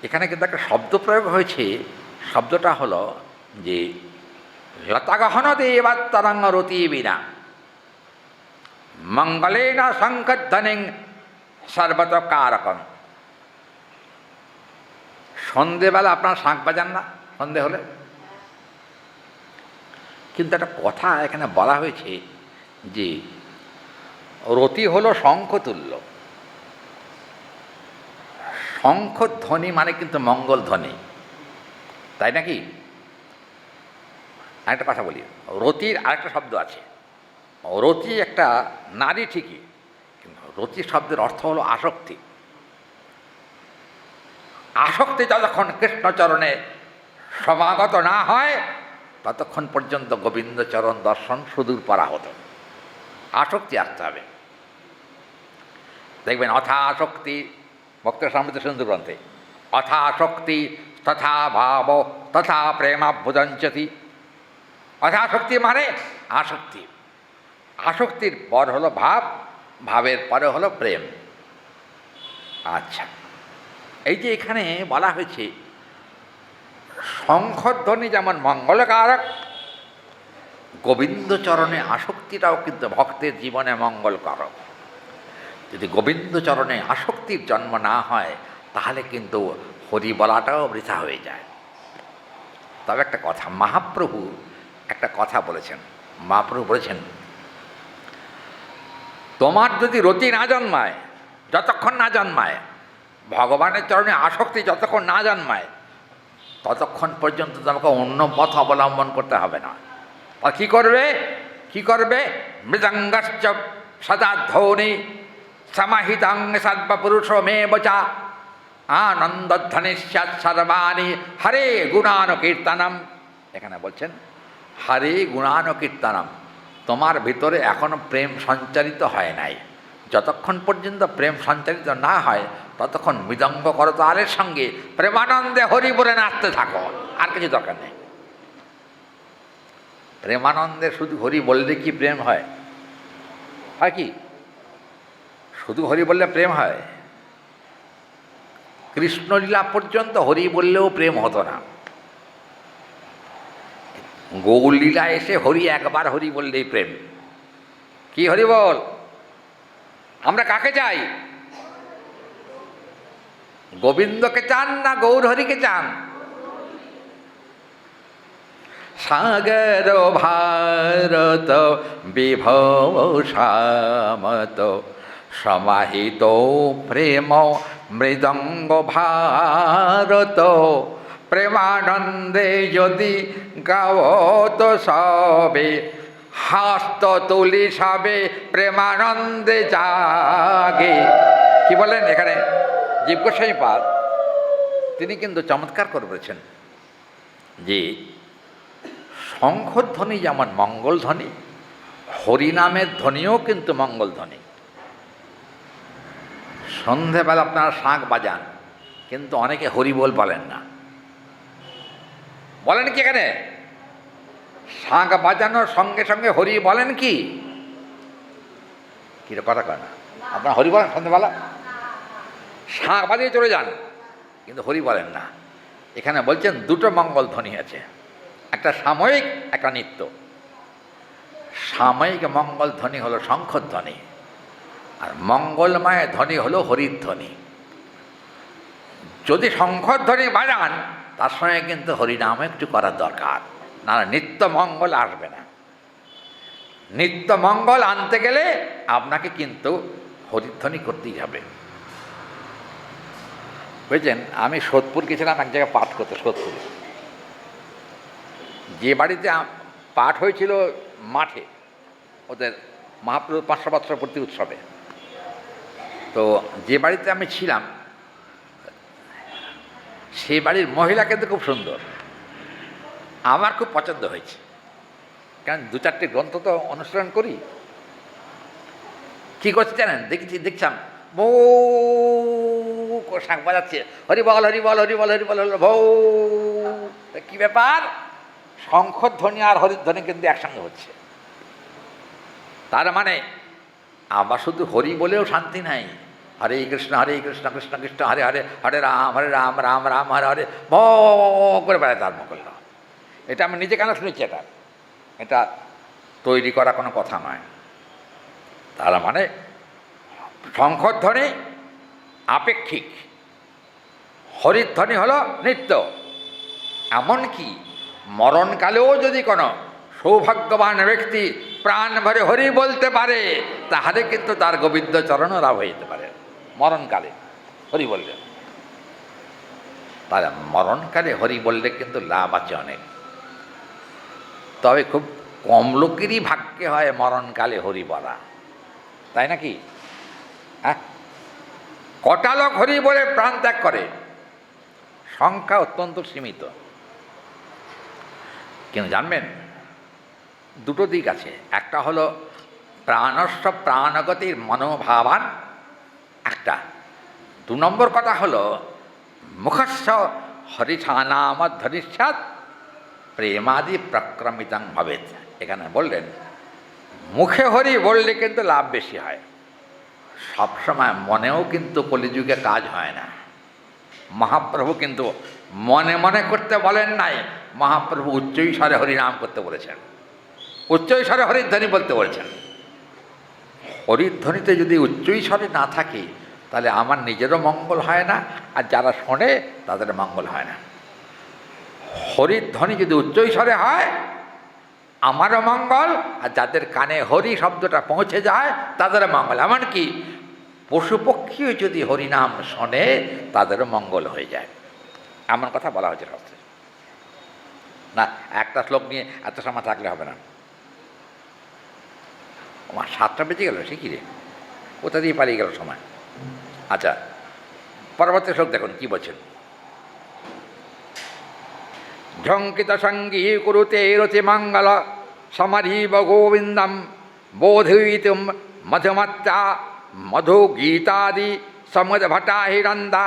এখানে কিন্তু একটা শব্দ প্রয়োগ হয়েছে। শব্দটা হলো যে লতাগহন দেবাত্তরঙ্গ রতি বিনা মঙ্গলেন শঙ্খধ্বনিং সর্বত কারকম। সন্ধেবেলা আপনার শাঁখ বাজান না সন্ধে হলে? কিন্তু একটা কথা এখানে বলা হয়েছে যে রতি হলো শঙ্খতুল্য। শঙ্খধ্বনি মানে কিন্তু মঙ্গল ধ্বনি, তাই নাকি? আরেকটা কথা বলি, রতির আরেকটা শব্দ আছে। রতি একটা নারী ঠিকই, কিন্তু রতি শব্দের অর্থ হলো আসক্তি। আসক্তি যতক্ষণ কৃষ্ণচরণে সমাগত না হয় ততক্ষণ পর্যন্ত গোবিন্দচরণ দর্শন সুদূর পারা হতো। আসক্তি আসতে হবে। দেখবেন অথা আসক্তি, ভক্ত সমৃদ্ধ সিন্ধু গ্রন্থে, অথা আসক্তি তথা ভাব তথা প্রেমাভ্যুদঞ্চতি। অথাশক্তি মানে আসক্তি, আসক্তির পর হলো ভাব, ভাবের পরে হলো প্রেম। আচ্ছা, এই যে এখানে বলা হয়েছে শঙ্খধ্বনি যেমন মঙ্গলকারক, গোবিন্দচরণে আসক্তিটাও কিন্তু ভক্তের জীবনে মঙ্গলকারক। যদি গোবিন্দচরণে আসক্তির জন্ম না হয় তাহলে কিন্তু হরি বলাটাও বৃথা হয়ে যায়। তবে একটা কথা, মহাপ্রভু একটা কথা বলেছেন। মহাপ্রভু বলেছেন, তোমার যদি রতি না জন্মায়, যতক্ষণ না জন্মায় ভগবানের চরণে আসক্তি যতক্ষণ না জন্মায় ততক্ষণ পর্যন্ত তোমাকে অন্য পথ অবলম্বন করতে হবে না। আর কী করবে? কী করবে? মৃদঙ্গশ্চ সদা ধ্বনি সমাহিতাং সর্বপুরুষমেব চ আনন্দধ্বনিষ্যাৎ সর্বাণি হরে গুণানুকীর্তনম। এখানে বলছেন হরে গুণানুকীর্তনম। তোমার ভিতরে এখনও প্রেম সঞ্চারিত হয় নাই। যতক্ষণ পর্যন্ত প্রেম সঞ্চারিত না হয় ততক্ষণ মৃদঙ্গ করতালের সঙ্গে প্রেমানন্দে হরি বলে নাচতে থাকো, আর কিছু দরকার নেই। প্রেমানন্দে শুধু হরি বললে কি প্রেম হয়? হয় কি? শুধু হরি বললে প্রেম হয়? কৃষ্ণলীলা পর্যন্ত হরি বললেও প্রেম হতো না। গৌরলীলা এসে হরি একবার হরি বললেই প্রেম। কি হরি বল? আমরা কাকে চাই? গোবিন্দকে চান না গৌর হরিকে চান? সাগর ভারত বিভব সামত সমাহিত প্রেম মৃদঙ্গ ভারত প্রেমানন্দে যদি গাওত সবে হাস্ত তুলি সবে প্রেমানন্দে জাগে। কি বলেন এখানে জীব গোস্বামী পাদ তিনি কিন্তু চমৎকার করে বলেছেন যে শঙ্খধ্বনি যেমন মঙ্গল ধ্বনি, হরিনামের ধ্বনিও কিন্তু মঙ্গল ধ্বনি। সন্ধেবেলা আপনারা শাঁখ বাজান, কিন্তু অনেকে হরিবোল বলেন না। বলেন কি? এখানে শাঁখ বাজানোর সঙ্গে সঙ্গে হরি বলেন কি? কথা কয় না? আপনারা হরি বলেন সন্ধেবেলা? শাঁখ বাজিয়ে চলে যান, কিন্তু হরি বলেন না। এখানে বলছেন দুটো মঙ্গল ধ্বনি আছে, একটা সাময়িক, একটা নিত্য। সাময়িক মঙ্গল ধ্বনি হলো শঙ্খধ্বনি, আর মঙ্গলময় ধ্বনি হলো হরিধ্বনি। যদি শঙ্খধ্বনি বাজান তার সঙ্গে কিন্তু হরিনাম একটু করার দরকার, না নিত্য মঙ্গল আসবে না। নিত্য মঙ্গল আনতে গেলে আপনাকে কিন্তু হরিধ্বনি করতেই হবে। বুঝছেন? আমি সোদপুর গেছিলাম এক জায়গায় পাঠ করতে। সোদপুরে যে বাড়িতে পাঠ হয়েছিল মাঠে, ওদের মহাপ্রভু 500 বৎসর পূর্তি উৎসবে, তো যে বাড়িতে আমি ছিলাম সেই বাড়ির মহিলা কিন্তু খুব সুন্দর, আমার খুব পছন্দ হয়েছে। কারণ 2-4টে গ্রন্থ তো অনুসরণ করি। কী করছে জানেন? দেখছিলাম বউ শাঁখ বাজাচ্ছে, হরি বল হরি বল হরি বল হরি বল বউ। কী ব্যাপার? শঙ্খধ্বনি আর হরিধ্বনি কিন্তু একসঙ্গে হচ্ছে। তার মানে আবার শুধু হরি বলেও শান্তি নাই। হরে কৃষ্ণ কৃষ্ণ কৃষ্ণ হরে হরে, হরে রাম রাম রাম হরে হরে ভ করে বেড়ায় তার করল। এটা আমি নিজে কেন শুনেছি? এটা তৈরি করা কোনো কথা নয়। তার মানে শঙ্খধ্বনি আপেক্ষিক, হরিধ্বনি হলো নিত্য। এমনকি মরণকালেও যদি কোনো সৌভাগ্যবান ব্যক্তি প্রাণ ভরে হরি বলতে পারে, তাহলে কিন্তু তার গোবিন্দ চরণও লাভ হয়ে যেতে পারে মরণকালে হরি বললে। তাহলে মরণকালে হরি বললে কিন্তু লাভ আছে অনেক। তবে খুব কম লোকেরই ভাগ্যে হয় মরণকালে হরি বলা, তাই নাকি? হ্যাঁ, কটা লোক হরি বলে প্রাণ ত্যাগ করে? সংখ্যা অত্যন্ত সীমিত। কিন্তু জানবেন দুটো দিক আছে। একটা হলো প্রাণস্ব প্রাণগতির মনোভাবান একটা। 2 নম্বর কথা হলো মুখস্ব হরিঠানামধ্বনিষ্যাৎ প্রেমাদি প্রক্রমিতাং ভবেৎ। এখানে বললেন মুখে হরি বললে কিন্তু লাভ বেশি হয়। সবসময় মনেও কিন্তু কলিযুগে কাজ হয় না। মহাপ্রভু কিন্তু মনে মনে করতে বলেন নাই, মহাপ্রভু উচ্চৈস্বরে হরিনাম করতে বলেছেন, উচ্চৈস্বরে হরিধ্বনি বলতে বলেছেন। হরিধ্বনিতে যদি উচ্চৈস্বরে না থাকে তাহলে আমার নিজেরও মঙ্গল হয় না, আর যারা শোনে তাদের মঙ্গল হয় না। হরিধ্বনি যদি উচ্চৈস্বরে হয় আমারও মঙ্গল, আর যাদের কানে হরি শব্দটা পৌঁছে যায় তাদের মঙ্গল। এমনকি পশুপক্ষীও যদি হরিনাম শোনে তাদেরও মঙ্গল হয়ে যায়, এমন কথা বলা হয়েছে শাস্ত্রে। না, একটা শ্লোক নিয়ে এত সময় থাকলে হবে না। আমার 7টা বেজে গেল, সে কি রে, কোথা দিয়ে পালিয়ে গেল সময়। আচ্ছা, পরবর্তী শ্লোক দেখুন কি বলছেন। ঝঙ্কিত সঙ্গী কুরুতে রতি মঙ্গল সমরীব গোবিন্দম বোধয়িতুম মধুমত্তা মধু গীতাদি সমুদ্ভটা হিরন্দা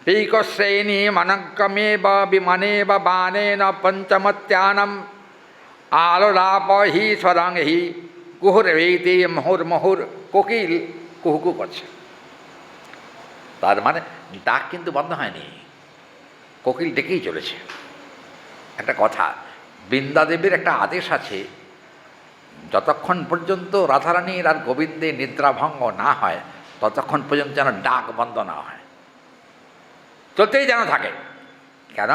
পীকশ্রেণী মনক্রমেব বিমানেব বাণেন পঞ্চমত্যানম আলোলাপ হি স্বরং হি কুহুরবেতি মুহুর্মুহুর। কোকিল কুহুকু করছে, তার মানে ডাক কিন্তু বন্ধ হয়নি, কোকিল ডেকেই চলেছে। একটা কথা, বৃন্দাদেবীর একটা আদেশ আছে, যতক্ষণ পর্যন্ত রাধারানীর আর গোবিন্দের নিদ্রাভঙ্গ না হয় ততক্ষণ পর্যন্ত যেন ডাক বন্ধ না হয়, চলতেই যেন থাকে। কেন?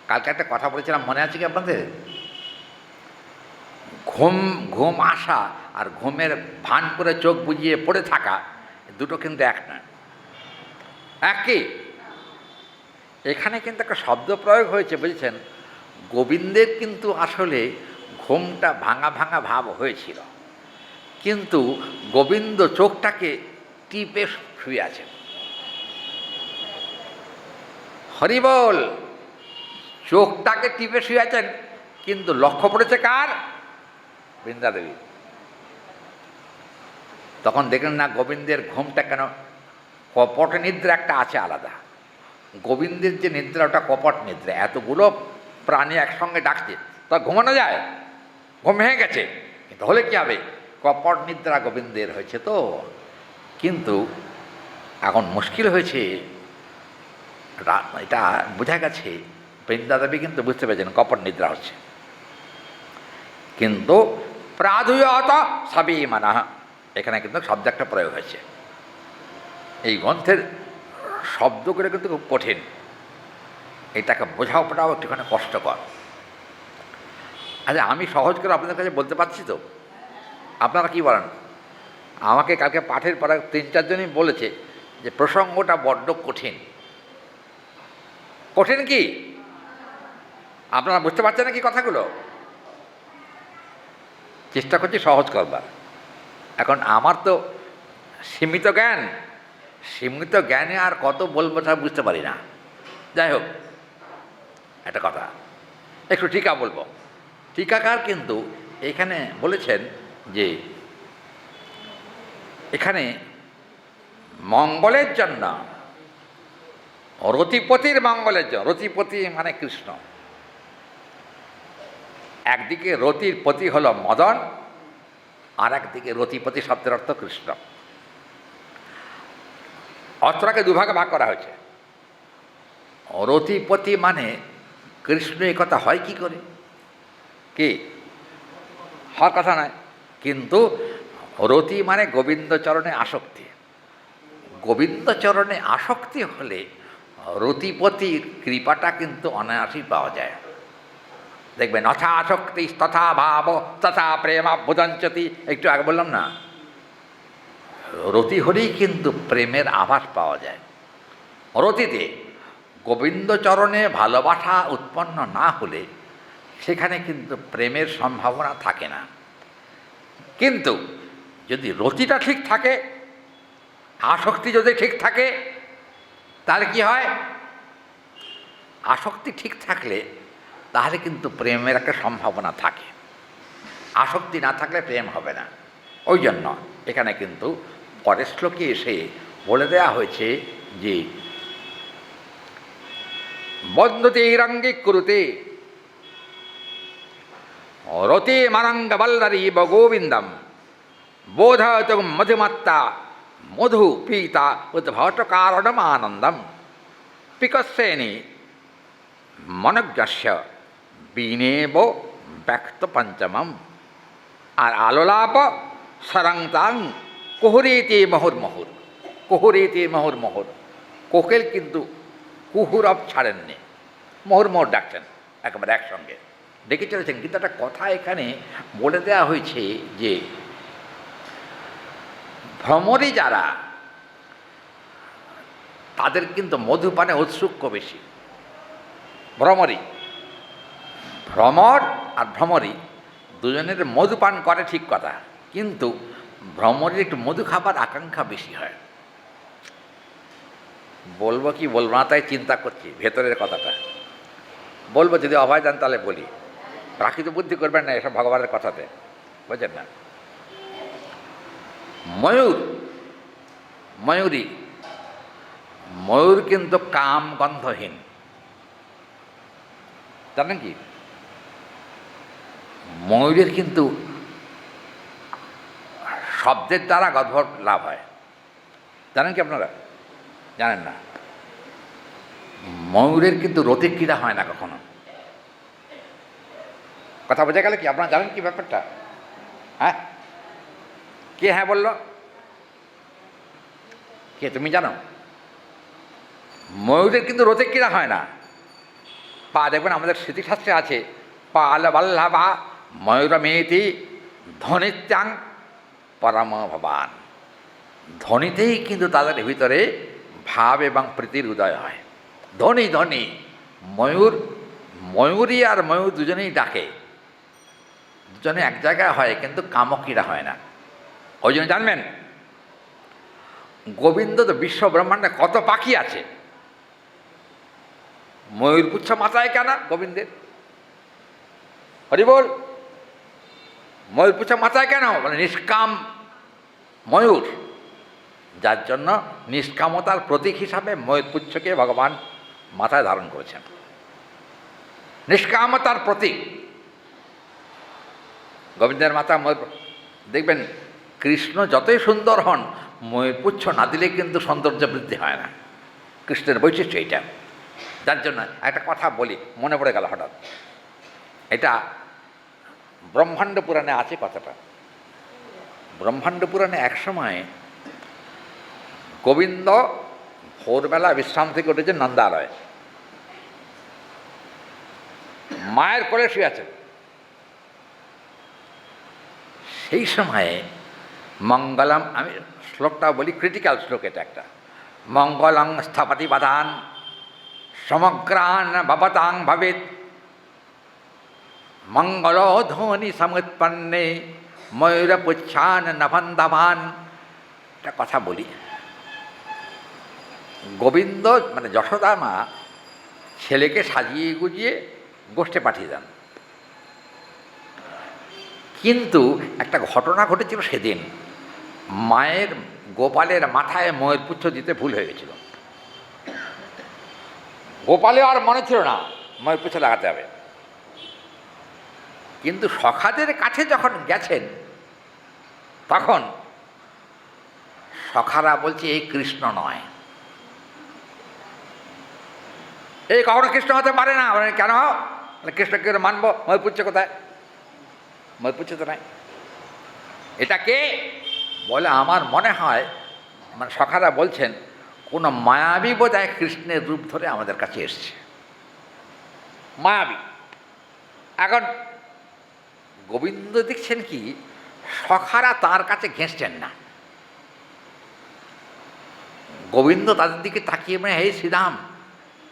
কালকে একটা কথা বলেছিলাম, মনে আছে কি আপনাদের? ঘুম আসা আর ঘুমের ভান করে চোখ বুজিয়ে পড়ে থাকা, দুটো কিন্তু এক নয়। এক কি? এখানে কিন্তু একটা শব্দ প্রয়োগ হয়েছে, বুঝেছেন? গোবিন্দের কিন্তু আসলে ঘুমটা ভাঙা ভাঙা ভাব হয়েছিল, কিন্তু গোবিন্দ চোখটাকে টিপে শুয়ে আছেন। হরিবল, চোখটাকে টিপে শুয়ে আছেন, কিন্তু লক্ষ্য পড়েছে কার? বৃন্দাদেবী। তখন দেখলেন না গোবিন্দের ঘুমটা কেন কপট নিদ্রা একটা আছে আলাদা। গোবিন্দের যে নিদ্রা ওটা কপট নিদ্রা, এতগুলো প্রাণী একসঙ্গে ডাকছে, তা ঘুমানো যায়? ঘুম ভেঙে গেছে, কিন্তু হলে কী হবে? কপট নিদ্রা গোবিন্দের হয়েছে। তো কিন্তু এখন মুশকিল হয়েছে, এটা বোঝা গেছে বৃন্দাদেবী কিন্তু বুঝতে পেরেছেন কপট নিদ্রা হচ্ছে, কিন্তু প্রাধুয়ত সবই মানা, এখানে কিন্তু শব্দ একটা প্রয়োগ হয়েছে। এই গ্রন্থের শব্দগুলো কিন্তু খুব কঠিন, এটাকে বোঝাও একটুখানি কষ্টকর। আচ্ছা, আমি সহজ করে আপনাদের কাছে বলতে পারছি তো, আপনারা কি বলেন? আমাকে কালকে পাঠের পরে 3-4 জনই বলেছে যে প্রসঙ্গটা বড্ড কঠিন। কঠিন কি আপনারা বুঝতে পারছেন না কি কথাগুলো? চেষ্টা করছি সহজ করবার। এখন আমার তো সীমিত জ্ঞান, সীমিত জ্ঞানে আর কত বলবো তা বুঝতে পারি না। যাই হোক, একটা কথা একটু টিকা বলবো। টিকাকার কিন্তু এখানে বলেছেন যে এখানে মঙ্গলের জন্য, রতিপতির মঙ্গলের জন্য, রতিপতি মানে কৃষ্ণ, একদিকে রতির পতি হল মদন, আর একদিকে রতিপতি শব্দের অর্থ কৃষ্ণ। অর্থটাকে দুভাগে ভাগ করা হয়েছে। রতিপতি মানে কৃষ্ণ, এ কথা হয় কি করে? কি হওয়ার কথা নয়, কিন্তু রতি মানে গোবিন্দচরণে আসক্তি। গোবিন্দচরণে আসক্তি হলে রতিপতির কৃপাটা কিন্তু অনায়াসই পাওয়া যায়। দেখবেন যথা আসক্তি তথা ভাব তথা প্রেম বোধঞ্চতি, একটু আগে বললাম না, রতি হলেই কিন্তু প্রেমের আভাস পাওয়া যায়। রতিতে গোবিন্দচরণে ভালোবাসা উৎপন্ন না হলে সেখানে কিন্তু প্রেমের সম্ভাবনা থাকে না। কিন্তু যদি রতিটা ঠিক থাকে, আসক্তি যদি ঠিক থাকে, তাহলে কি হয়? আসক্তি ঠিক থাকলে তাহলে কিন্তু প্রেমের একটা সম্ভাবনা থাকে। আসক্তি না থাকলে প্রেম হবে না। ওই জন্য এখানে কিন্তু পরের শ্লোকে এসে বলে দেওয়া হয়েছে যে বন্ধুতে রঙ্গে কুরুতে রতি মারঙ্গ বল্লরী গোবিন্দম বোধত মধুমত্তা মধু পীতা উদ্ভট কারণম আনন্দম পিকস্যেনি মনজ্ঞস্য বীনেব ব্যক্ত পঞ্চমম। আর আলোলাপ সরংতাং কুহুরেতে মুহুর্মুহুর। কুহুরেতে মুহুর্মুহুর, কোকিল কিন্তু কুহুরব ছাড়েননি, মুহুর্মুহুর ডাকছেন একেবারে একসঙ্গে ডেকে চলেছেন। কিন্তু একটা কথা এখানে বলে দেওয়া হয়েছে যে ভ্রমরী যারা, তাদের কিন্তু মধুপানে ঔৎসুক্য বেশি। ভ্রমরী, ভ্রমর আর ভ্রমরী দুজনের মধুপান করে ঠিক কথা, কিন্তু ভ্রমরীর একটু মধু খাবার আকাঙ্ক্ষা বেশি হয়। বলবো কি বলবো না তাই চিন্তা করছি ভেতরের কথাটা। বলবো, যদি অভয় দেন তাহলে বলি। প্রাকৃত বুদ্ধি করবেন না এসব ভগবানের কথাতে, বুঝছেন না? ময়ূর, ময়ূরী, ময়ূর কিন্তু কাম গন্ধহীন, জানেন কি? ময়ূরের কিন্তু শব্দের দ্বারা গন্ধ লাভ হয়, জানেন কি আপনারা? জানেন না? ময়ূরের কিন্তু রতির ক্রীড়া হয় না কখনো। কথা বোঝা গেল কি? আপনারা জানেন কি ব্যাপারটা? হ্যাঁ, কে হ্যাঁ বলল? কে, তুমি জানো? ময়ূরের কিন্তু রতির ক্রীড়া হয় না। পা দেখবেন আমাদের স্মৃতিশাস্ত্রে আছে, পাল বল্লভা ময়ূরমেতি ধ্বনিত্যাং পরম ভবান। ধ্বনিতেই কিন্তু তাদের ভিতরে ভাব এবং প্রীতির উদয় হয়। ধ্বনি ধ্বনি, ময়ূর, ময়ূরী আর ময়ূর দুজনেই ডাকে, দুজনে এক জায়গায় হয়, কিন্তু কামক্রীড়া হয় না। ওই জন্য জানবেন, গোবিন্দ তো বিশ্ব ব্রহ্মাণ্ডে কত পাখি আছে, ময়ূরপুচ্ছ মাথায় কেন গোবিন্দের? হরি বল। ময়ূরপুচ্ছ মাথায় কেন? মানে নিষ্কাম ময়ূর, যার জন্য নিষ্কামতার প্রতীক হিসাবে ময়ূরপুচ্ছকে ভগবান মাথায় ধারণ করেছেন। নিষ্কামতার প্রতীক গোবিন্দের মাথা ময়ূর। দেখবেন কৃষ্ণ যতই সুন্দর হন, ময়ূরপুচ্ছ না দিলে কিন্তু সৌন্দর্য বৃদ্ধি হয় না। কৃষ্ণের বৈশিষ্ট্য এইটা। যার জন্য একটা কথা বলি, মনে পড়ে গেল হঠাৎ। এটা ব্রহ্মাণ্ড পুরাণে আছে কথাটা। ব্রহ্মাণ্ড পুরাণে একসময় গোবিন্দ ভোরবেলা বিশ্রাম থেকে উঠেছে নন্দালয়, মায়ের কোলে শুয়ে আছেন। সেই সময়ে মঙ্গলম, আমি শ্লোকটা বলি, ক্রিটিক্যাল শ্লোক এটা একটা, মঙ্গলং স্থপতি বাধান সমগ্রান ভবতাং ভবেত মঙ্গল ধ্বনি সমুৎপন্নে ময়ূরপুচ্ছান নভন্দভান। একটা কথা বলি, গোবিন্দ মানে যশোদা মা ছেলেকে সাজিয়ে গুজিয়ে গোষ্ঠে পাঠিয়ে দেন, কিন্তু একটা ঘটনা ঘটেছিল সেদিন, মায়ের গোপালের মাথায় ময়ূরপুচ্ছ দিতে ভুল হয়ে গেছিল। গোপালে আর মনে ছিল না ময়ূরপুচ্ছ লাগাতে হবে, কিন্তু সখাদের কাছে যখন গেছেন তখন সখারা বলছে এই কৃষ্ণ নয়, এই কখনো কৃষ্ণ হতে পারে না। কেন? কৃষ্ণকে মানবো, ময়ূরপুচ্ছ কোথায়? ময়ূরপুচ্ছ তো নাই। এটা কে? বলে আমার মনে হয়, মানে সখারা বলছেন কোনো মায়াবী বোধহয় কৃষ্ণের রূপ ধরে আমাদের কাছে এসছে, মায়াবী। এখন গোবিন্দ দেখছেন কি সখারা তার কাছে ঘেঁষছেন না, গোবিন্দ তাদের দিকে তাকিয়ে মানে, হে শ্রীরাম,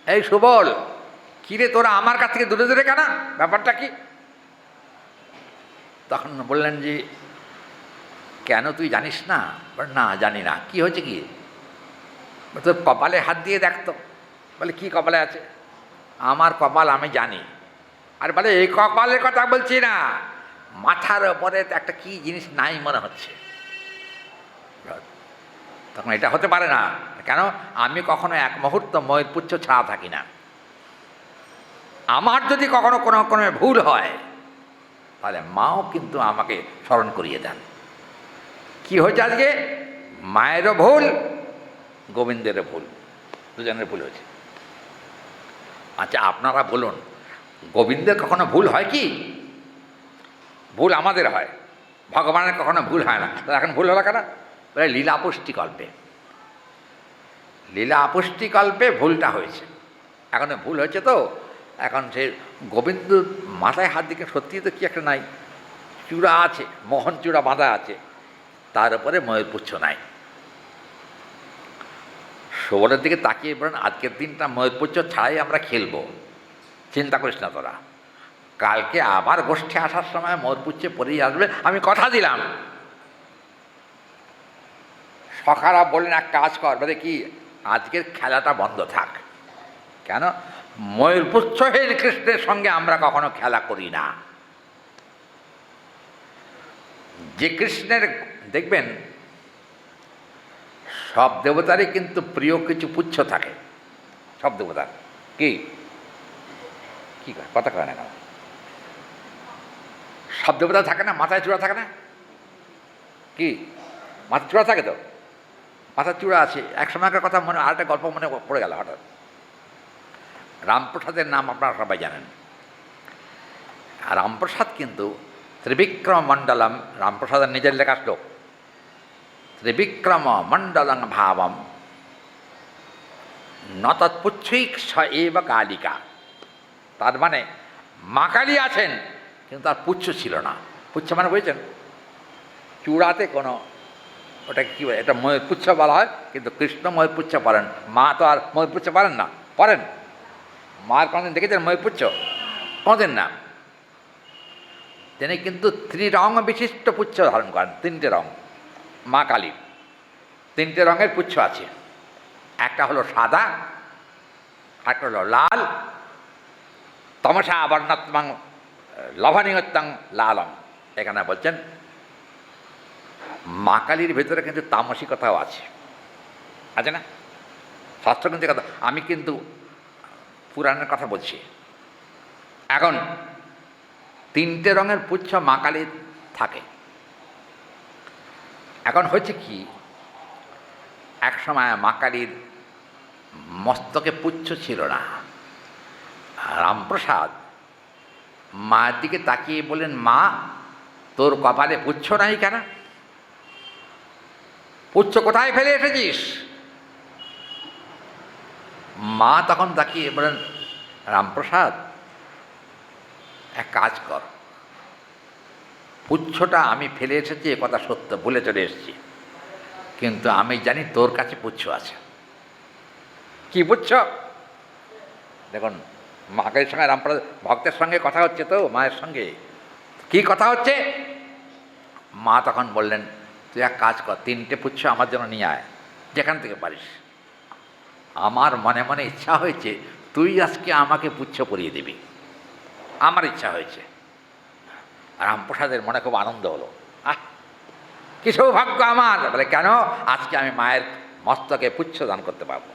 এই সুবল, কিরে তোরা আমার কাছ থেকে দূরে দূরে কেন, ব্যাপারটা কি? তখন বললেন যে কেন তুই জানিস না? না জানি না। কি হয়েছে কি? তোর কপালে হাত দিয়ে দেখতো। বলে কি কপালে আছে? আমার কপাল আমি জানি। আর বলে এই কপালের কথা বলছি না, মাথার ওপরে একটা কি জিনিস নাই মনে হচ্ছে। তখন এটা হতে পারে না। কেন? আমি কখনো এক মুহূর্ত ময়ূরপুচ্ছ ছাড়া থাকি না। আমার যদি কখনো কোনো কোনো ভুল হয় তাহলে মাও কিন্তু আমাকে স্মরণ করিয়ে দেন। কি হয়েছে আজকে? মায়েরও ভুল, গোবিন্দেরও ভুল, দুজনের ভুল হয়েছে। আচ্ছা আপনারা বলুন, গোবিন্দের কখনো ভুল হয় কি? ভুল আমাদের হয়, ভগবানের কখনো ভুল হয় না। তো এখন ভুল হলো কেন? বলে লীলা পুষ্টিকল্পে, লীলা পুষ্টিকল্পে ভুলটা হয়েছে। এখন ভুল হয়েছে তো এখন সে গোবিন্দ মাথায় হাত দিকে সত্যি তো কি একটা নাই, চূড়া আছে, মোহন চূড়া বাঁধা আছে, তার উপরে ময়ূরপুচ্ছ নাই। শোভনের দিকে তাকিয়ে বলেন, আজকের দিনটা ময়ূরপুচ্ছ ছাড়াই আমরা খেলবো, চিন্তা করিস না তোরা, কালকে আবার গোষ্ঠী আসার সময় ময়ূরপুচ্ছে পরেই আসবে, আমি কথা দিলাম। সখারা বললেন, এক কাজ কর, বলে কি, আজকের খেলাটা বন্ধ থাক। কেন? ময়ূরপুচ্ছহীন কৃষ্ণের সঙ্গে আমরা কখনো খেলা করি না। যে কৃষ্ণের দেখবেন সব দেবতারই কিন্তু প্রিয় কিছু পুচ্ছ থাকে, সব দেবতার। কি কি কথা কয় না, সব দেবতা থাকে না, মাথায় চূড়া থাকে না? কি মাথায় চূড়া থাকে? তো মাথার চূড়া আছে। এক সময়কার কথা মনে, আরেকটা গল্প মনে পড়ে গেল হঠাৎ। রামপ্রসাদের নাম আপনারা সবাই জানেন। রামপ্রসাদ কিন্তু ত্রিবিক্রম মণ্ডলম, রামপ্রসাদের নিজের লেখা শ্লোক, ত্রিবিক্রম মণ্ডলং ভাবম ন তৎপুচ্ছৈক স এব কালিকা। তার মানে মা কালী আছেন, কিন্তু তার পুচ্ছ ছিল না। পুচ্ছ মানে বুঝেছেন? চূড়াতে কোনো, ওটাকে কী বলে, এটা ময়ূরপুচ্ছ বলা হয়, কিন্তু কৃষ্ণ ময়ূরপুচ্ছ পারেন, মা তো আর ময়ূরপুচ্ছ পারেন না। পারেন? মার কোনোদিন দেখেছেন ময়ূরপুচ্ছ? কোনোদিন না। তিনি কিন্তু ত্রিরং বিশিষ্ট পুচ্ছ ধারণ করেন, তিনটে রং। মা কালীর তিনটে রঙের পুচ্ছ আছে, একটা হলো সাদা, একটা হলো লাল, তমসা বর্ণাত্মং লভনীয়ত্বং লালম। এখানে বলছেন মা কালীর ভেতরে কিন্তু তামসিকতাও আছে, আছে না? শাস্ত্র কিন্তু কথা, আমি কিন্তু পুরাণের কথা বলছি। এখন তিনটে রঙের পুচ্ছ মা কালীর থাকে। এখন হয়েছে কি, এক সময় মা কালীর মস্তকে পুচ্ছ ছিল না। রামপ্রসাদ মায়ের দিকে তাকিয়ে বলেন, মা তোর কপালে পুচ্ছ নাই কেন? পুচ্ছ কোথায় ফেলে এসেছিস? মা তখন তাকিয়ে বলেন, রামপ্রসাদ এক কাজ কর, পুচ্ছটা আমি ফেলে এসেছি এ কথা সত্য, ভুলে চলে এসেছি, কিন্তু আমি জানি তোর কাছে পুচ্ছ আছে। কি পুচ্ছ? দেখুন, মায়ের সঙ্গে রামপ্রসাদ ভক্তের সঙ্গে কথা হচ্ছে, তো মায়ের সঙ্গে কি কথা হচ্ছে? মা তখন বললেন, তুই এক কাজ কর, তিনটে পুচ্ছ আমার জন্য নিয়ে আয়, যেখান থেকে পারিস। আমার মনে মনে ইচ্ছা হয়েছে তুই আজকে আমাকে পুচ্ছ পরিয়ে দিবি, আমার ইচ্ছা হয়েছে। রামপ্রসাদের মনে খুব আনন্দ হলো, আহ কি সৌভাগ্য আমার। বলে, কেন? আজকে আমি মায়ের মস্তকে পুচ্ছ দান করতে পারবো।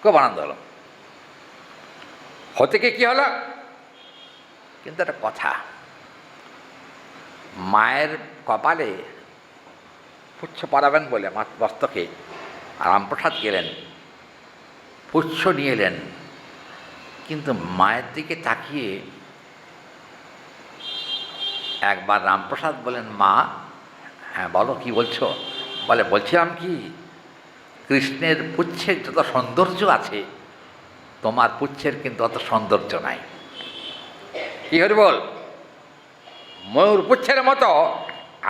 খুব আনন্দ হলো। হতে কি হলো? কিন্তু একটা কথা, মায়ের কপালে পুচ্ছ পরাবেন বলে মস্তকে রামপ্রসাদ গেলেন, পুচ্ছ নিয়ে এলেন, কিন্তু মায়ের দিকে তাকিয়ে একবার রামপ্রসাদ বলেন, মা। হ্যাঁ বলো, কি বলছো? বলে, বলছিলাম কি, কৃষ্ণের পুচ্ছের যত সৌন্দর্য আছে তোমার পুচ্ছের কিন্তু অত সৌন্দর্য নাই। কি হরি বল? ময়ূর পুচ্ছের মতো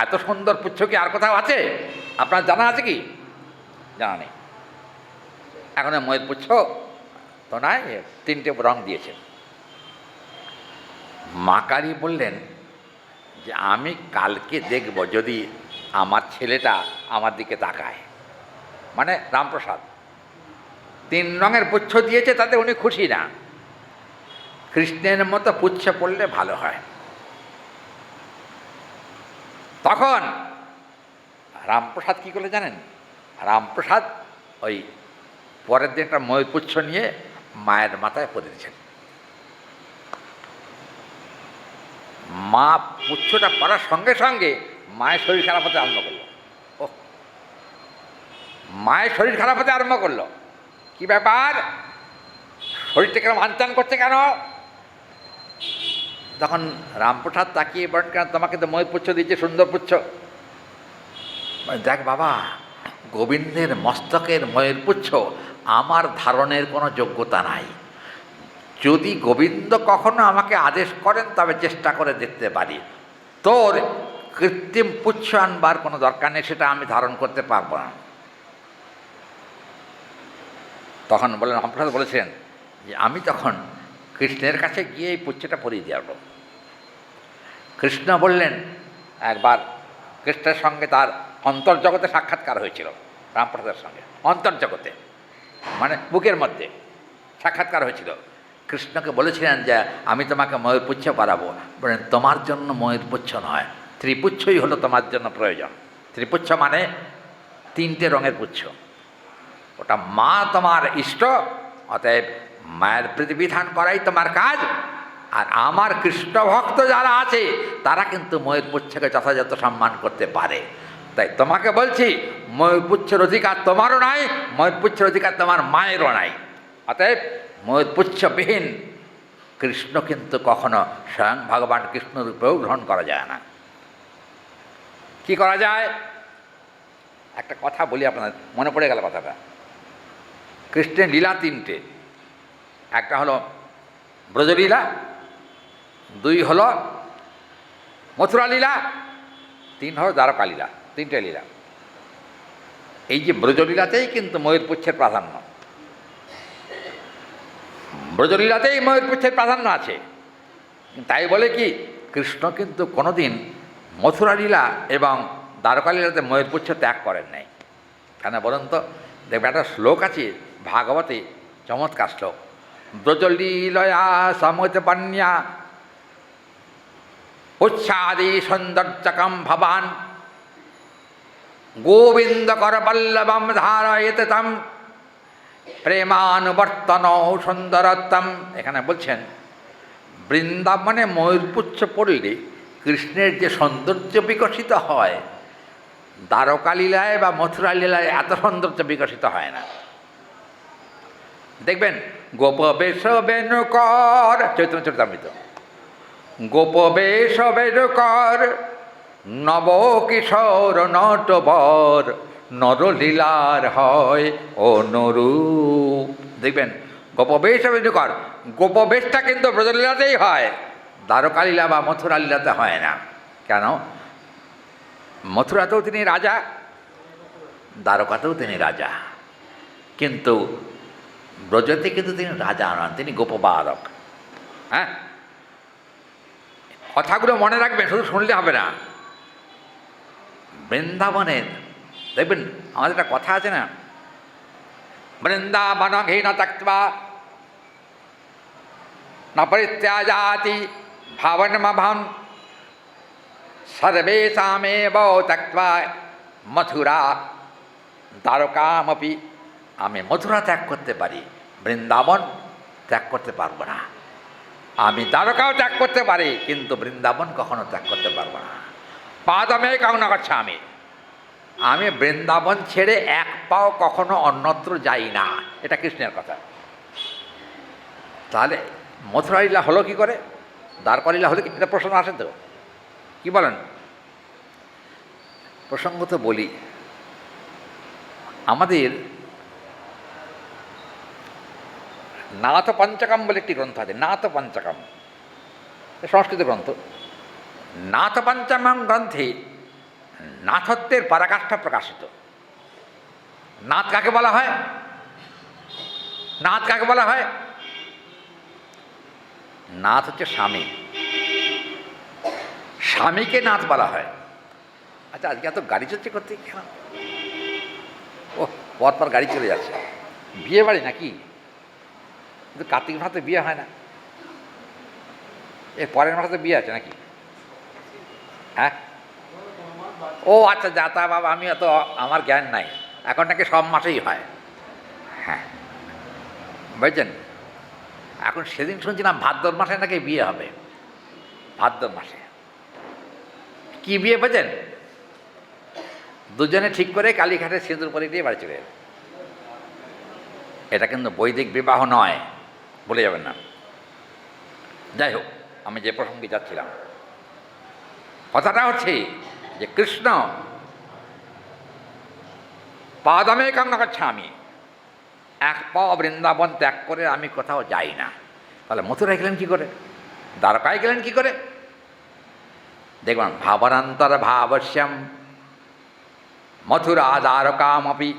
এত সুন্দর পুচ্ছ কি আর কোথাও আছে? আপনার জানা আছে কি? জানা নেই। এখন ময়ূর পুচ্ছ তো নাই, তিনটে রং দিয়েছেন। মা কালী বললেন যে আমি কালকে দেখব যদি আমার ছেলেটা আমার দিকে তাকায়। মানে রামপ্রসাদ তিন রঙের পুচ্ছ দিয়েছে, তাতে উনি খুশি না, কৃষ্ণের মতো পুচ্ছ পড়লে ভালো হয়। তখন রামপ্রসাদ কী করলে জানেন? রামপ্রসাদ ওই পরের দিন একটা ময়ূরপুচ্ছ নিয়ে মায়ের মাথায় পরে দিয়েছেন। মা পুচ্ছটা পড়ার সঙ্গে সঙ্গে মায়ের শরীর খারাপ হতে আরম্ভ করলো। ও, মায়ের শরীর খারাপ হতে আরম্ভ করলো। কি ব্যাপার, শরীরটা কেন আনচান করছে কেন? তখন রামপ্রসাদ তাকিয়ে বলেন, কেন তোমাকে তো ময়ূর পুচ্ছ দিচ্ছে, সুন্দর পুচ্ছ। দেখ বাবা, গোবিন্দের মস্তকের ময়ূর পুচ্ছ আমার ধারণের কোনো যোগ্যতা নাই। যদি গোবিন্দ কখনো আমাকে আদেশ করেন তবে চেষ্টা করে দেখতে পারি। তোর কৃত্রিম পুচ্ছ আনবার কোনো দরকার নেই, সেটা আমি ধারণ করতে পারবো না। তখন বললেন, রামপ্রসাদ বলেছেন যে আমি তখন কৃষ্ণের কাছে গিয়ে এই পুচ্ছটা পরিয়ে দিয়ে আসবো। কৃষ্ণ বললেন, একবার কৃষ্ণের সঙ্গে তার অন্তর্জগতে সাক্ষাৎকার হয়েছিল, রামপ্রসাদের সঙ্গে অন্তর্জগতে, মানে বুকের মধ্যে সাক্ষাৎকার হয়েছিল। কৃষ্ণকে বলেছিলেন যে আমি তোমাকে ময়ূরপুচ্ছ পরাবো। বলেন, তোমার জন্য ময়ূরপুচ্ছ নয়, ত্রিপুচ্ছই হলো তোমার জন্য প্রয়োজন। ত্রিপুচ্ছ মানে 3টে রঙের পুচ্ছ। ওটা মা তোমার ইষ্ট, অতএব মায়ের প্রতিবিধান করাই তোমার কাজ। আর আমার কৃষ্ণ ভক্ত যারা আছে তারা কিন্তু ময়ূরপুচ্ছকে যথাযথ সম্মান করতে পারে। তাই তোমাকে বলছি, ময়ূরপুচ্ছের অধিকার তোমারও নাই, ময়ূরপুচ্ছের অধিকার তোমার মায়েরও নাই। অতএব ময়ূরপুচ্ছবিহীন কৃষ্ণ কিন্তু কখনো স্বয়ং ভগবান কৃষ্ণরূপেও গ্রহণ করা যায় না। কি করা যায়? একটা কথা বলি, আপনার মনে পড়ে গেল কথাটা। কৃষ্ণের লীলা 3টে। একটা হলো ব্রজলীলা, 2 হলো মথুরা লীলা, 3 হলো দ্বারকা লীলা। 3টে লীলা। এই যে ব্রজলীলাতেই কিন্তু ময়ূরপুচ্ছের প্রাধান্য, ব্রজলীলাতেই ময়ূরপুচ্ছের প্রাধান্য আছে। তাই বলে কি কৃষ্ণ কিন্তু কোনোদিন মথুরা লীলা এবং দ্বারকা লীলাতে ময়ূরপুচ্ছ ত্যাগ করেন নাই। কেন বলুন তো? দেখবে একটা শ্লোক আছে ভাগবতে, চমৎকার শ্লোক। ব্রজলীলয়া সমুৎপন্যা উচ্ছাদি সৌন্দর্যকম ভবান গোবিন্দ করবল্লভম ধারয়েত তম প্রেমানুবর্তন সুন্দরতম। এখানে বলছেন বৃন্দাবনে ময়ূরপুচ্ছ পড়লে কৃষ্ণের যে সৌন্দর্য বিকশিত হয়, দ্বারকা লীলায় বা মথুরা লীলায় এত সৌন্দর্য বিকশিত হয় না। দেখবেন গোপবেশ বেণুকর, চৈতন্য চরিতামৃত, গোপবেশ বেণুকর নব কিশোর নটবর নরলীলার হয় অনুরূপ। দেখবেন গোপবেশ বেণুকর, গোপবেশটা কিন্তু ব্রজলীলাতেই হয়, দ্বারকা লীলা বা মথুরা লীলাতে হয় না। কেন? মথুরাতেও তিনি রাজা, দ্বারকাতেও তিনি রাজা, কিন্তু ব্রজতে কিন্তু তিনি রাজা নন, তিনি গোপবালক। হ্যাঁ, কথাগুলো মনে রাখবেন, শুধু শুনলে হবে না। বৃন্দাবনের দেখবেন, আমাদের একটা কথা আছে না, বৃন্দাবন ঘৃণ ত্যক্ত্বা ন পরিত্যাজাতি ভাবনমভম সর্বেষামেব ত্যক্ত্বা মথুরা দ্বারকামপি। আমি মথুরা ত্যাগ করতে পারি, বৃন্দাবন ত্যাগ করতে পারবো না। আমি দ্বারকাও ত্যাগ করতে পারি, কিন্তু বৃন্দাবন কখনো ত্যাগ করতে পারবো না। পাদমে কামনা করছে আমি বৃন্দাবন ছেড়ে এক পাও কখনো অন্যত্র যাই না। এটা কৃষ্ণের কথা। তাহলে মথুরা লীলা হলো কি করে, দ্বারকা লীলা হলো কি? এটা প্রশ্ন আসে তো, কি বলেন? প্রসঙ্গত বলি, আমাদের নাথ পঞ্চকম বলে একটি গ্রন্থ আছে, নাথ পঞ্চকম, সংস্কৃত গ্রন্থ। নাথ পঞ্চকম গ্রন্থে নাথত্বের পরাকাষ্ঠা প্রকাশিত। নাথ কাকে বলা হয়? নাথ কাকে বলা হয়? নাথ হচ্ছে স্বামী, স্বামীকে নাথ বলা হয়। আচ্ছা, আজকে এত গাড়ি চলছে করতে কেন? ও পর গাড়ি চলে যাচ্ছে, বিয়ে বাড়ি নাকি? কিন্তু কার্তিক মাসে বিয়ে হয় না, এর পরের মাসে বিয়ে আছে নাকি? হ্যাঁ, ও আচ্ছা, যাতা বাবা, আমি এত আমার জ্ঞান নাই। এখন নাকি সব মাসেই হয়। হ্যাঁ, বুঝছেন? এখন সেদিন শুনছিলাম ভাদ্র মাসে নাকি বিয়ে হবে, ভাদ্র মাসে। কি বিয়ে বোঝেন? দুজনে ঠিক করে কালীঘাটে সিঁদুর পরে দিয়ে বাড়ি চলে যাবে। এটা কিন্তু বৈদিক বিবাহ নয়, বলে যাবেন না। যাই হোক, আমি যে প্রসঙ্গে যাচ্ছিলাম, কথাটা হচ্ছে যে কৃষ্ণ পাদমে কামনা করছে, আমি এক পাও বৃন্দাবন ত্যাগ করে আমি কোথাও যাই না। তাহলে মথুরায় গেলেন কি করে? দ্বারকায় গেলেন কি করে? দেখবেন ভাবনান্তর ভাবস্যাম মথুরা দ্বারকামপি।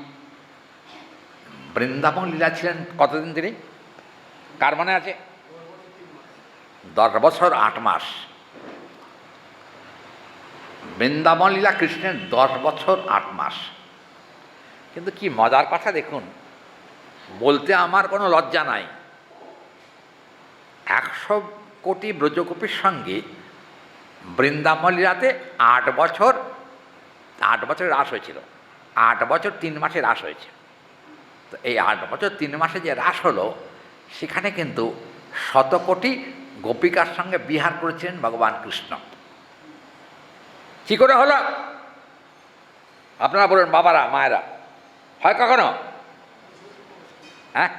বৃন্দাবন লীলা ছিলেন কতদিন তিনি? কার মনে আছে? 10 বছর 8 মাস। বৃন্দাবন লীলা কৃষ্ণের 10 বছর 8 মাস। কিন্তু কি মজার কথা দেখুন, বলতে আমার কোনো লজ্জা নাই, 100 কোটি ব্রজগোপীর সঙ্গে বৃন্দাবন লীলাতে 8 বছর রাস হয়েছিল। 8 বছর 3 মাসে রাস হয়েছে। তো এই 8 বছর 3 মাসে যে রাস হলো, সেখানে কিন্তু 100 কোটি গোপিকার সঙ্গে বিহার করেছিলেন ভগবান কৃষ্ণ। কী করে হলো আপনারা বলুন, বাবারা মায়েরা, হয় কখনো? হ্যাঁ,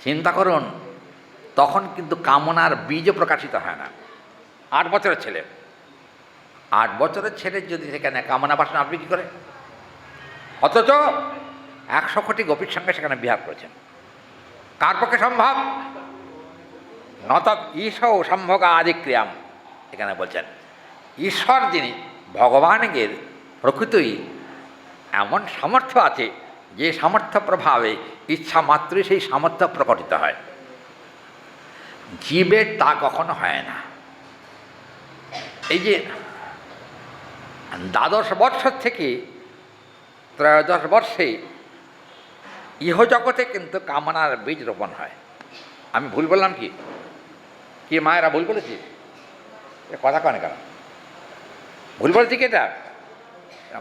চিন্তা করুন, তখন কিন্তু কামনার বীজও প্রকাশিত হয় না। 8 বছরের ছেলে, 8 বছরের ছেলে যদি সেখানে কামনা বাসনা আসবে কী করে? অথচ 100 কোটি গোপীর সঙ্গে সেখানে বিহার করেছেন। কার পক্ষে সম্ভব? নত ঈশও সম্ভোগ আদি ক্রিয়াম। এখানে বলছেন ঈশ্বর যিনি, ভগবানের প্রকৃতই এমন সামর্থ্য আছে যে সামর্থ্য প্রভাবে ইচ্ছা মাত্রই সেই সামর্থ্য প্রকটিত হয়। জীবের তা কখনো হয় না। এই যে 12 বৎসর থেকে 13 বর্ষে ইহজগতে কিন্তু কামনার বীজ রোপণ হয়। আমি ভুল বললাম কি? কি মায়েরা ভুল বলেছি? কথা কনে কেন? ভুল বলেছি কি এটা?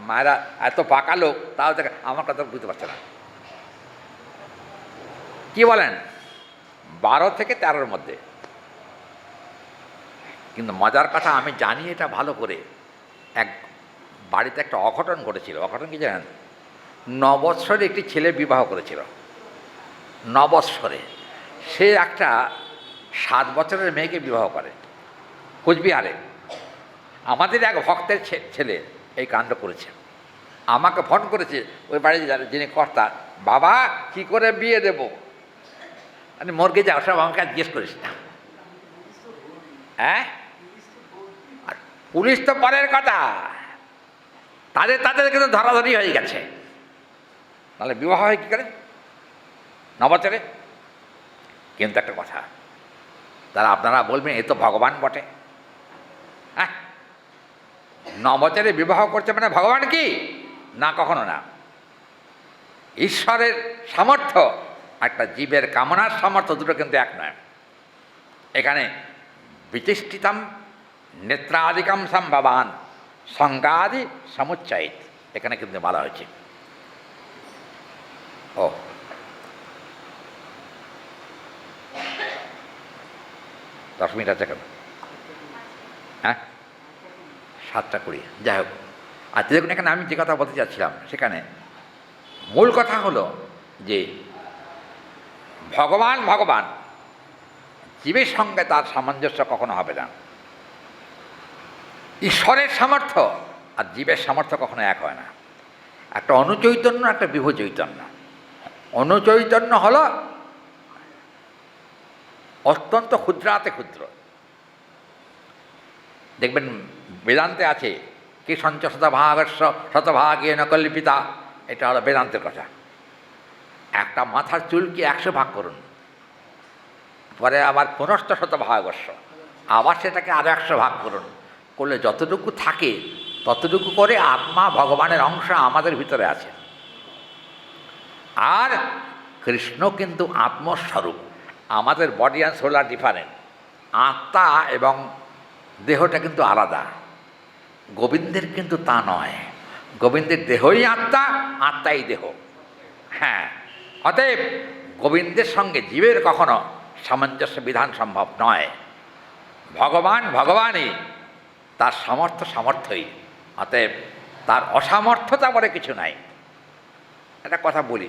মায়েরা এত পাকা লোক, তাও দেখে আমার কথা বুঝতে পারছে না। কি বলেন? 12 থেকে 13-র মধ্যে। কিন্তু মজার কথা, আমি জানি এটা ভালো করে, এক বাড়িতে একটা অঘটন ঘটেছিল। অঘটন কি জানেন? 9 বৎসরে একটি ছেলে বিবাহ করেছিল। 9 বৎসরে সে একটা 7 বছরের মেয়েকে বিবাহ করে কোচবিহারে। আমাদের এক ভক্তের ছেলে এই কাণ্ড করেছে। আমাকে ফোন করেছে, ওই বাড়িতে যিনি কর্তা, বাবা কি করে বিয়ে দেব? মানে মর্গে যাও, সব আমাকে জিজ্ঞেস করিস না। হ্যাঁ, আর পুলিশ তো পরের কথা, তাদের কিন্তু ধরাধরি হয়ে গেছে। তাহলে বিবাহ হয় কী করে 9 বছরে? কিন্তু একটা কথা, তারা আপনারা বলবেন এ তো ভগবান বটে। হ্যাঁ, 9 বছরে বিবাহ করছে মানে ভগবান কি? না, কখনো না। ঈশ্বরের সামর্থ্য একটা জীবের কামনার সামর্থ্য, দুটো কিন্তু এক নয়। এখানে বিচিষ্টিতম নেত্রাদিকম সম্ভবান সংজ্ঞাদি সমুচ্চায়িত, এখানে কিন্তু বলা হয়েছে। ও 10 মিনিট আছে কেন? হ্যাঁ, 7:20। যাই হোক, আর দেখুন এখানে আমি যে কথা বলতে চাচ্ছিলাম, সেখানে মূল কথা হলো যে ভগবান জীবের সঙ্গে তার সামঞ্জস্য কখনো হবে না। ঈশ্বরের সামর্থ্য আর জীবের সামর্থ্য কখনো এক হয় না। একটা অনুচৈতন্য, একটা বিভু চৈতন্য। অনুচৈতন্য হলো অত্যন্ত ক্ষুদ্রাতে ক্ষুদ্র। দেখবেন বেদান্তে আছে কি সঞ্চ শতভাগস্য শতভাগেন কল্পিতা, এটা হলো বেদান্তের কথা। একটা মাথার চুলকে 100 ভাগ করুন, পরে আবার পুনশ্চ শতভাগস্য, আবার সেটাকে আরও 100 ভাগ করুন, করলে যতটুকু থাকে ততটুকু করে আত্মা ভগবানের অংশ আমাদের ভিতরে আছে। আর কৃষ্ণ কিন্তু আত্মস্বরূপ। আমাদের বডি অ্যান্ড সোল আর ডিফারেন্ট। আত্মা এবং দেহটা কিন্তু আলাদা। গোবিন্দের কিন্তু তা নয়। গোবিন্দের দেহই আত্মা, আত্মাই দেহ। হ্যাঁ, অতএব গোবিন্দের সঙ্গে জীবের কখনো সামঞ্জস্য বিধান সম্ভব নয়। ভগবানই, তার সামর্থ্যই। অতএব তার অসামর্থ্যতা বলে কিছু নাই। একটা কথা বলি,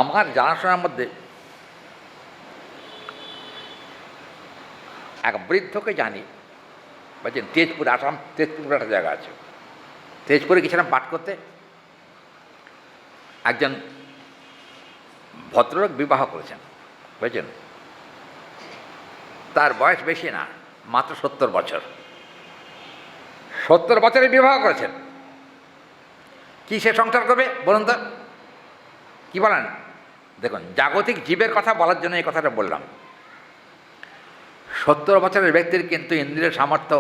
আমার জানাশোনার মধ্যে এক বৃদ্ধকে জানি, বলছেন তেজপুর, আসাম তেজপুর একটা জায়গা আছে, তেজপুরে গেছিলাম পাঠ করতে। একজন ভদ্রলোক বিবাহ করেছেন, বুঝছেন, তার বয়স বেশি না, মাত্র 70 বছর। 70 বছরে বিবাহ করেছেন। কি সে সংসার করবে বলুন তো? কি বলেন? দেখুন, জাগতিক জীবের কথা বলার জন্য এই কথাটা বললাম। 70 বছরের ব্যক্তির কিন্তু ইন্দ্রিয়ের সামর্থ্য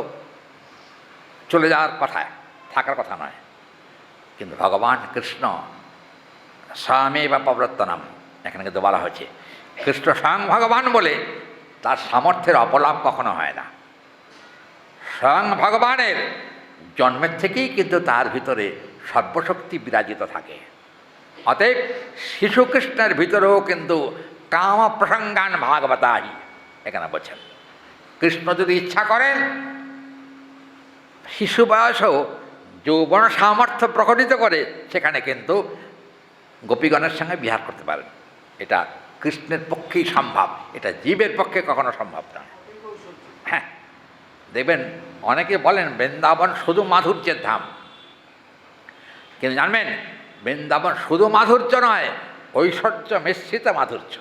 চলে যাওয়ার কথা, থাকার কথা নয়। কিন্তু ভগবান কৃষ্ণ স্বামী বা প্রবর্তনম, এখানে কিন্তু বলা হয়েছে কৃষ্ণ স্বয়ং ভগবান বলে তার সামর্থ্যের অপলাপ কখনো হয় না। স্বয়ং ভগবানের জন্মের থেকেই কিন্তু তার ভিতরে সর্বশক্তি বিরাজিত থাকে। অতএব শিশুকৃষ্ণের ভিতরেও কিন্তু কাম প্রসঙ্গান ভাগবতাহি এখানে বলছেন। কৃষ্ণ যদি ইচ্ছা করেন শিশু বয়সেও যৌবন সামর্থ্য প্রকটিত করে সেখানে কিন্তু গোপীগণের সঙ্গে বিহার করতে পারেন। এটা কৃষ্ণের পক্ষেই সম্ভব, এটা জীবের পক্ষে কখনো সম্ভব নয়। হ্যাঁ, দেখবেন অনেকে বলেন বৃন্দাবন শুধু মাধুর্যের ধাম, কিন্তু জানবেন বৃন্দাবন শুধু মাধুর্য নয়, ঐশ্বর্য মিশ্রিত মাধুর্য।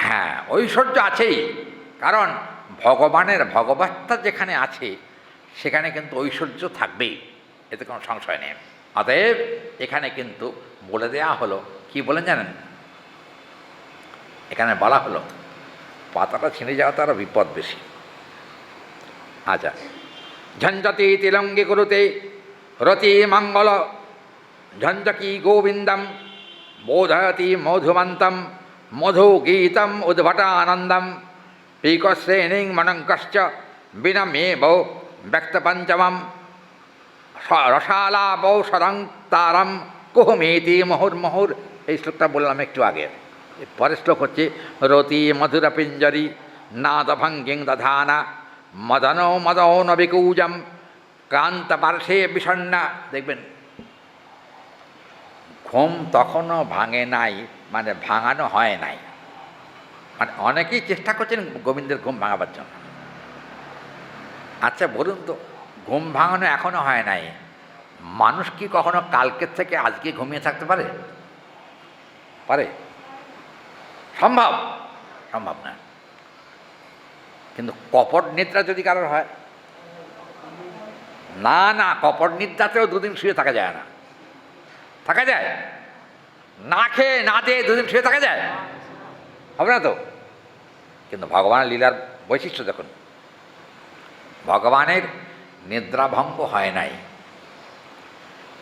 হ্যাঁ, ঐশ্বর্য আছেই, কারণ ভগবানের ভগবত্তা যেখানে আছে সেখানে কিন্তু ঐশ্বর্য থাকবেই, এতে কোনো সংশয় নেই। অতএব এখানে কিন্তু বলে দেয়া হলো, কি বলেন জানেন? এখানে বলা হলো পাতাটা ছিঁড়ে যাওয়া তার বিপদ বেশি। আচ্ছা, ঝঞ্ঝতি তিলঙ্গি কুরুতে রতি মঙ্গল ঝঞ্ঝকি গোবিন্দম বোধয়তি মধুমন্তম মধু গীতম উদ্ভটানন্দম পিকশ্রেণী মনঙ্কশ্চ বিনমে বৌ ব্যক্তপঞ্চমম রসালাবৌ সদংতারম কুহুমেতি মুহুর্মুহুর। এই শ্লোকটা বললাম একটু আগে। পরের শ্লোক হচ্ছে রতি মধুর পিঞ্জরি নাদভঙ্গিং দধানা মদনো মদন বিকূজম ক্রান্ত পার্শ্বে বিষণ্ণা। দেখবেন ঘুম তখনও ভাঙে নাই, মানে ভাঙানো হয় নাই, মানে অনেকেই চেষ্টা করছেন গোবিন্দের ঘুম ভাঙাবার জন্য। আচ্ছা বলুন তো, ঘুম ভাঙানো এখনও হয় নাই, মানুষ কি কখনো কালকের থেকে আজকে ঘুমিয়ে থাকতে পারে? পারে? সম্ভব? সম্ভব না। কিন্তু কপট নিদ্রা যদি কারোর হয়, না না, কপট নিদ্রাতেও দুদিন শুয়ে থাকা যায় না। থাকা যায়? না খেয়ে না দিয়ে দুদিন শুয়ে থাকা যায়? হবে না তো। কিন্তু ভগবানের লীলার বৈশিষ্ট্য দেখুন, ভগবানের নিদ্রাভঙ্গ হয় নাই।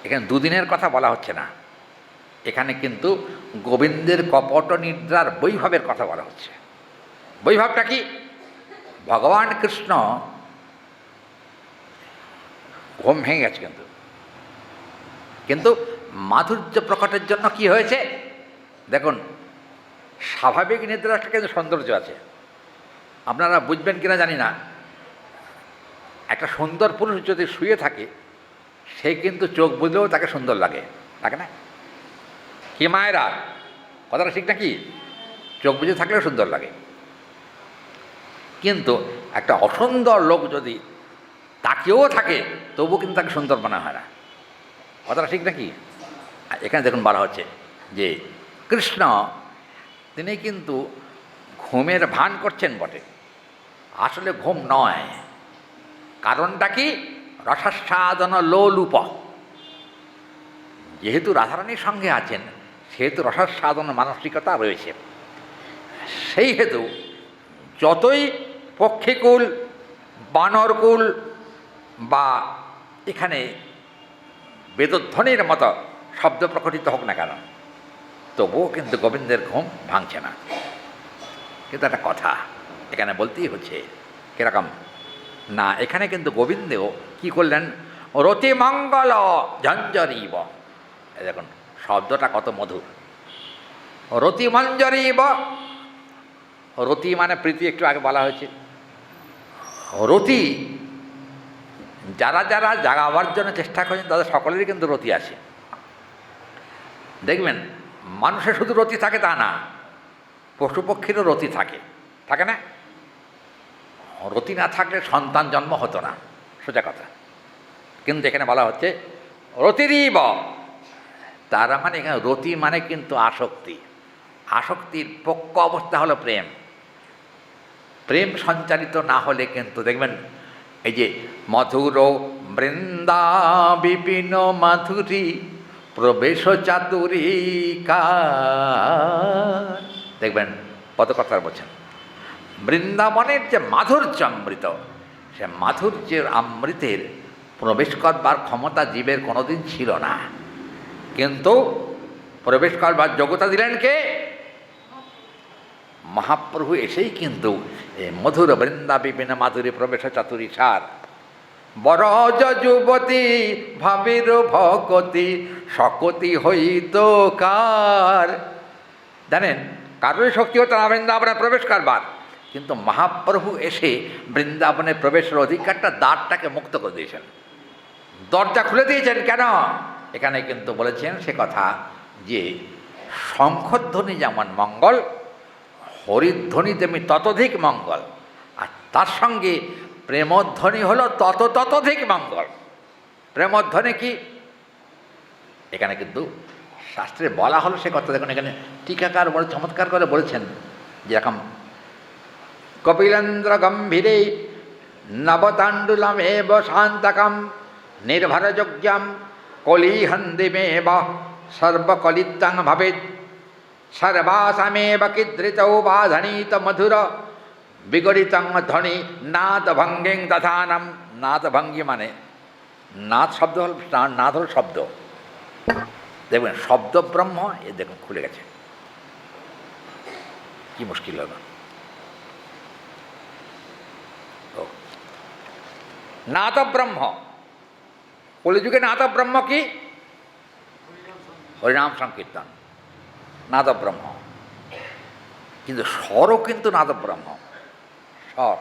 এখানে দুদিনের কথা বলা হচ্ছে না, এখানে কিন্তু গোবিন্দের কপট নিদ্রার বৈভবের কথা বলা হচ্ছে। বৈভবটা কি? ভগবান কৃষ্ণ ঘুম ভেঙে গেছে, কিন্তু মাধুর্য প্রকটের জন্য কি হয়েছে দেখুন। স্বাভাবিক নিদ্রার একটা কিন্তু সৌন্দর্য আছে, আপনারা বুঝবেন কিনা জানি না। একটা সুন্দর পুরুষ যদি শুয়ে থাকে, সে কিন্তু চোখ বুঝলেও তাকে সুন্দর লাগে, লাগে না? কি মায়েরা, কথাটা ঠিক নাকি? চোখ বুঝে থাকলেও সুন্দর লাগে। কিন্তু একটা অসুন্দর লোক যদি তাকেও থাকে, তবু কিন্তু তাকে সুন্দর মনে হয় না। কথাটা ঠিক নাকি? এখানে দেখুন বলা হচ্ছে যে কৃষ্ণ তিনি কিন্তু ঘুমের ভান করছেন বটে, আসলে ঘুম নয়। কারণটা কি? রসাস্বাদন লোলুপ। যেহেতু রাধারানীর সঙ্গে আছেন, সেহেতু রসাস্বাদন মানসিকতা রয়েছে। সেই হেতু যতই পক্ষীকুল বানরকুল বা এখানে বেদধ্বনির মতো শব্দ প্রকটিত হোক না কেন, তবুও কিন্তু গোবিন্দের ঘুম ভাঙছে না। কিন্তু একটা কথা এখানে বলতেই হচ্ছে, কীরকম না, এখানে কিন্তু গোবিন্দেও কি করলেন? রতিমঙ্গল ঝঞ্ঝরিব। দেখুন শব্দটা কত মধুর। রতিমঞ্জরিব, রতি মানে প্রীতি, একটু আগে বলা হয়েছে। রতি যারা যারা জাগাবার জন্য চেষ্টা করেন তাদের সকলেরই কিন্তু রতি আছে। দেখবেন মানুষের শুধু রতি থাকে তা না, পশু পক্ষীরও রতি থাকে, থাকে না? রতি না থাকলে সন্তান জন্ম হতো না, সোজা কথা। কিন্তু এখানে বলা হচ্ছে রতিরিব, তারা মানে এখানে রতি মানে কিন্তু আসক্তি। আসক্তির পক্ষ অবস্থা হলো প্রেম। প্রেম সঞ্চারিত না হলে কিন্তু দেখবেন এই যে মধুর বৃন্দা বিপিন মাধুরী প্রবেশ চাতুরিকা, দেখবেন পদকর্তা বলছেন বৃন্দাবনের যে মাধুর্য অমৃত, সে মাধুর্যের অমৃতের প্রবেশ করবার ক্ষমতা জীবের কোনোদিন ছিল না, কিন্তু প্রবেশ করবার যোগ্যতা দিলেন কে? মহাপ্রভু এসেই কিন্তু এই মধুর বৃন্দা বিপিন মাধুরী প্রবেশ চাতুরী সার বরজ যুবতী ভাবির ভকতি সকতি হইত কার। জানেন কারোর শক্তি হতো না বৃন্দাবনে প্রবেশ করবার, কিন্তু মহাপ্রভু এসে বৃন্দাবনে প্রবেশের অধিকারটা দ্বারটাকে মুক্ত করে দিয়েছেন, দরজা খুলে দিয়েছেন। কেন? এখানে কিন্তু বলেছেন সে কথা যে শঙ্খধ্বনি যেমন মঙ্গল, হরিধ্বনি তেমনি ততোধিক মঙ্গল, আর তার সঙ্গে প্রেমধ্বনি হলো ততোধিক মঙ্গল। প্রেমধ্বনি কি? এখানে কিন্তু শাস্ত্রে বলা হলো সে কথা। দেখুন এখানে টিকাকার বড় চমৎকার করে বলেছেন, যেরকম কপিলেন্দ্র গম্ভীরে নবতাণ্ডুলমেব শান্তকম নির্ভরযোগ্যম কলিহন্দিমেব সর্বকলিত্বং ভবেৎ সর্বাসামেব কিদৃতৌ বাধনীত মধুর বিগড়িতং ধ্বনি নাদ ভঙ্গিং দধানম। নাদ ভঙ্গি মানে নাদ শব্দ হল, নাদ হল শব্দ। দেখবেন শব্দ ব্রহ্ম, এ দেখুন খুলে গেছে, কি মুশকিল হলো। নাদ ব্রহ্ম, কলিযুগে নাদ ব্রহ্ম কি? হরিনাম সংকীর্তন, নাদ ব্রহ্ম। কিন্তু স্বরও কিন্তু নাদ ব্রহ্ম, স্বর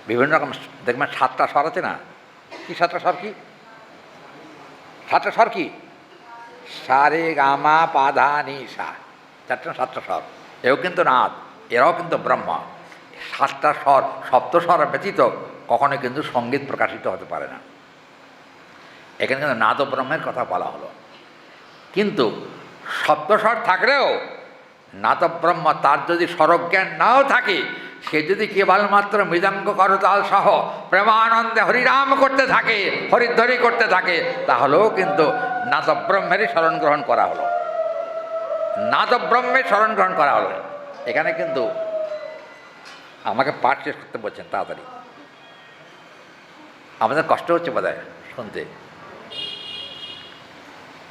বিভিন্ন রকম। দেখবেন 7টা স্বর আছে না? কি 7টা স্বর? কি 7টা স্বর? কি সা রে গা মা পা ধা নি সা, 7টা স্বর। এও কিন্তু নাদ, এরাও কিন্তু ব্রহ্ম। 7টা স্বর, সপ্তস্বর ব্যতীত কখনো কিন্তু সঙ্গীত প্রকাশিত হতে পারে না। এখানে কিন্তু নাদ ব্রহ্মের কথা বলা হলো। কিন্তু সপ্তস্বর থাকলেও নাদব্রহ্ম, তার যদি স্বরজ্ঞান নাও থাকে, সে যদি কেবলমাত্র মৃদঙ্গ করতাল সহ প্রেমানন্দে হরিনাম করতে থাকে, হরিধ্বনি করতে থাকে, তাহলেও কিন্তু নাদব্রহ্মেরই শরণ গ্রহণ করা হলো, নাদব্রহ্মের শরণ গ্রহণ করা হলো। এখানে কিন্তু আমাকে পাঠ শেষ করতে বলছেন তাড়াতাড়ি, আমাদের কষ্ট হচ্ছে বোধহয় শুনতে।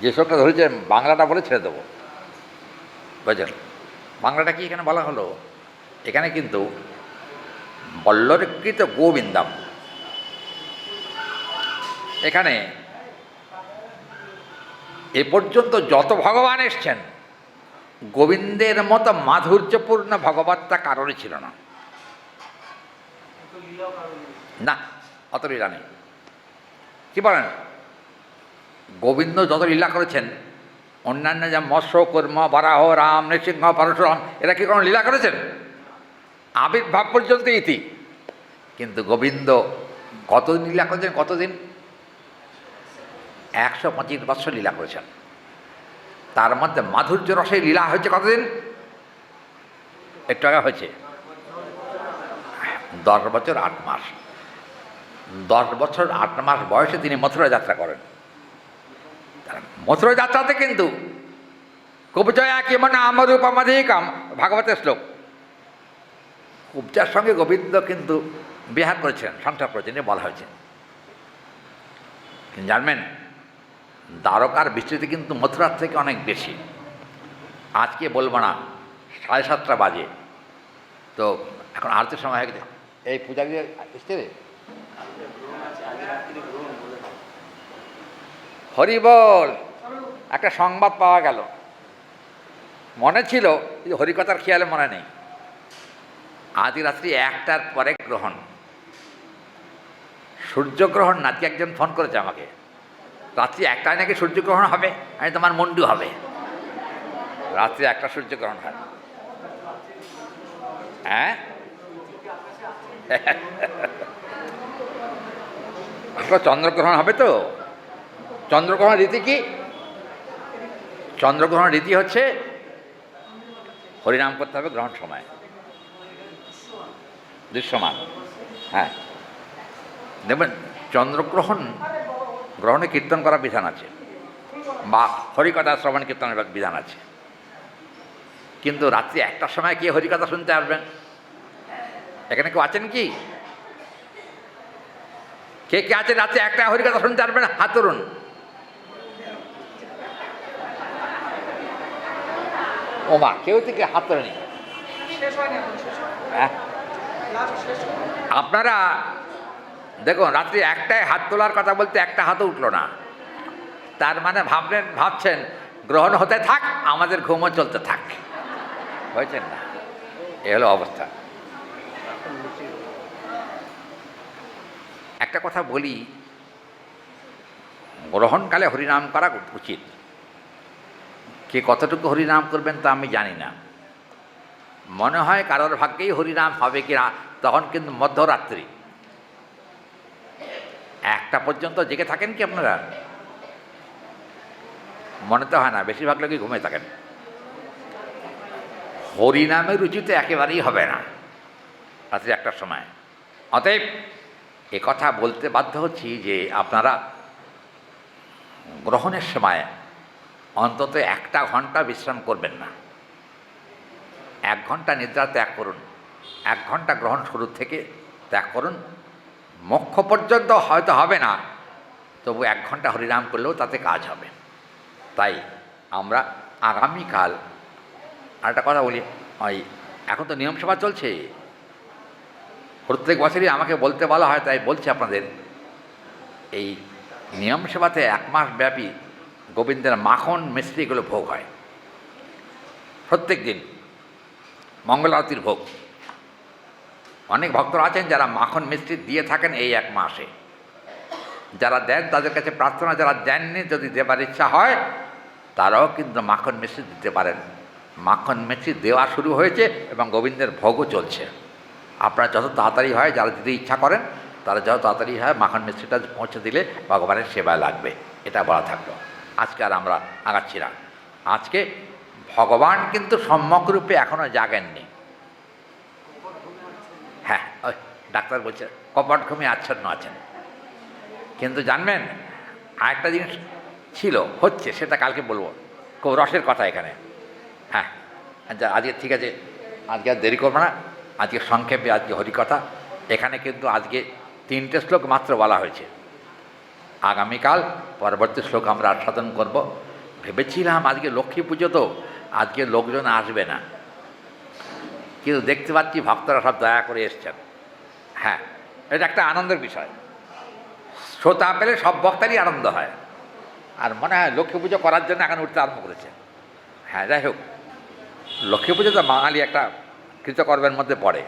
যে সবটা ধরেছেন বাংলাটা বলে ছেড়ে দেবো, বুঝলেন? বাংলাটা কি এখানে বলা হলো? এখানে কিন্তু বল্লরীকৃত গোবিন্দম, এখানে এ পর্যন্ত যত ভগবান এসছেন, গোবিন্দের মতো মাধুর্যপূর্ণ ভগবতটা কারোরই ছিল না। না, অত লীলা নেই। কি বলেন? গোবিন্দ যত লীলা করেছেন, অন্যান্য যা মৎস্য কর্ম বরাহ রাম নৃসিংহ পরশুরাম, এরা কি কোনো লীলা করেছেন? আবির্ভাব পর্যন্ত ইতি। কিন্তু গোবিন্দ কতদিন লীলা করেছেন? কতদিন? 125 বৎসর লীলা করেছেন। তার মধ্যে মাধুর্য রসে লীলা হয়েছে কতদিন? একটু আগে হয়েছে 10 বছর 8 মাস। 10 বছর 8 মাস বয়সে তিনি মথুরা যাত্রা করেন। মথুরা যাত্রাতে কিন্তু কুবজয়া কিমন আমরূপমধিকম, ভাগবতের শ্লোক। কুবজার সঙ্গে গোবিন্দ কিন্তু বিহার করেছেন, সংসার করেছেন, বলা হয়েছে। জানবেন দ্বারকার বিস্তৃতি কিন্তু মথুরার থেকে অনেক বেশি। আজকে বলবো না, 7:30 বাজে, তো এখন আরতির সময় হয়ে গেছে। এই পূজা দিয়ে এসছে রে, হরি বল। একটা সংবাদ পাওয়া গেল, মনে ছিল হরিকথার খেয়ালে মনে নেই। আজ রাত্রি 1টার পরে গ্রহণ, সূর্যগ্রহণ। নাকি একজন ফোন করেছে আমাকে, রাত্রি 1টায় নাকি সূর্যগ্রহণ হবে। আমি তোমার মন্ডু হবে, রাত্রি 1টা সূর্যগ্রহণ হয়। হ্যাঁ, চন্দ্রগ্রহণ হবে তো। চন্দ্রগ্রহণ রীতি কি? চন্দ্রগ্রহণ রীতি হচ্ছে হরিনাম করতে হবে গ্রহণ সময়। দৃশ্যমান। হ্যাঁ, দেখবেন চন্দ্রগ্রহণ গ্রহণে কীর্তন করার বিধান আছে, বা হরিকথা শ্রবণ কীর্তনের বিধান আছে, কিন্তু রাত্রি 1টার সময় কি হরিকথা শুনতে আসবেন? এখানে কেউ আছেন কি? কে কে আছেন রাত্রি 1টায় হরিকথা শুনতে আসবেন? হাত তুলুন। ও মা, কেউ থেকে হাত তোলেনি। আপনারা দেখুন, রাত্রি 1টায় হাত তোলার কথা বলতে একটা হাতও উঠলো না, তার মানে ভাবছেন গ্রহণ হতে থাক, আমাদের ঘুমও চলতে থাক। বুঝছেন না? এ হলো অবস্থা। একটা কথা বলি, গ্রহণকালে হরিনাম করা উচিত। কে কতটুকু হরিনাম করবেন তা আমি জানি না। মনে হয় কারোর ভাগ্যেই হরিনাম হবে কিনা, তখন কিন্তু মধ্যরাত্রি 1টা পর্যন্ত জেগে থাকেন কি আপনারা? মনে তো হয় না, বেশিরভাগ লোকই ঘুমিয়ে থাকেন। হরিনামের রুচি তো একেবারেই হবে না রাত্রি 1টার সময়। অতএব এ কথা বলতে বাধ্য হচ্ছি যে আপনারা গ্রহণের সময় অন্তত 1টা ঘন্টা বিশ্রাম করবেন না। 1 ঘন্টা নিদ্রা ত্যাগ করুন, 1 ঘন্টা গ্রহণ শুরু থেকে ত্যাগ করুন। মোক্ষ পর্যন্ত হয়তো হবে না, তবু 1 ঘন্টা হরিনাম করলেও তাতে কাজ হবে। তাই আমরা আগামীকাল আরেকটা কথা বলি, ওই এখন তো নিয়মসভা চলছে, প্রত্যেক বছরই আমাকে বলতে বলা হয়, তাই বলছি আপনাদের, এই নিয়মসভাতে 1 মাস ব্যাপী গোবিন্দের মাখন মিষ্টিগুলো ভোগ হয় প্রত্যেক দিন, মঙ্গল আরতির ভোগ। অনেক ভক্তরা আছেন যারা মাখন মিষ্টি দিয়ে থাকেন এই 1 মাসে। যারা দেন তাদের কাছে প্রার্থনা, যারা দেননি যদি দেবার ইচ্ছা হয় তারাও কিন্তু মাখন মিষ্টি দিতে পারেন। মাখন মিষ্টি দেওয়া শুরু হয়েছে এবং গোবিন্দের ভোগও চলছে। আপনারা যত তাড়াতাড়ি হয়, যারা যদি ইচ্ছা করেন তারা যত তাড়াতাড়ি হয় মাখন মিষ্টিটা পৌঁছে দিলে ভগবানের সেবায় লাগবে। এটা বলা থাকলো। আজকে আর আমরা আগাচ্ছি না। আজকে ভগবান কিন্তু সম্যকরূপে এখনও জাগেননি। হ্যাঁ, ওই ডাক্তার বলছে কপট ঘুমে আচ্ছন্ন আছেন, কিন্তু জানবেন আরেকটা জিনিস ছিল, হচ্ছে, সেটা কালকে বলবো। খুব রসের কথা এখানে। হ্যাঁ, আজকে ঠিক আছে, আজকে আর দেরি করবো না। আজকে সংক্ষেপে আজকে হরিকথা। এখানে কিন্তু আজকে 3টে শ্লোক মাত্র বলা হয়েছে। আগামীকাল পরবর্তী শ্লোক আমরা আস্বাদন করব। ভেবেছিলাম আজকে লক্ষ্মী পুজো, তো আজকে লোকজন আসবে না, কিন্তু দেখতে পাচ্ছি ভক্তরা সব দয়া করে এসছেন। হ্যাঁ, এটা একটা আনন্দের বিষয়। শ্রোতা পেলে সব ভক্তেরই আনন্দ হয়, আর মনে হয় লক্ষ্মী পুজো করার জন্য এখন উঠতে আরম্ভ করেছে। হ্যাঁ, যাই হোক, লক্ষ্মী পুজো তো বাঙালি একটা কৃতকর্মের মধ্যে পড়ে।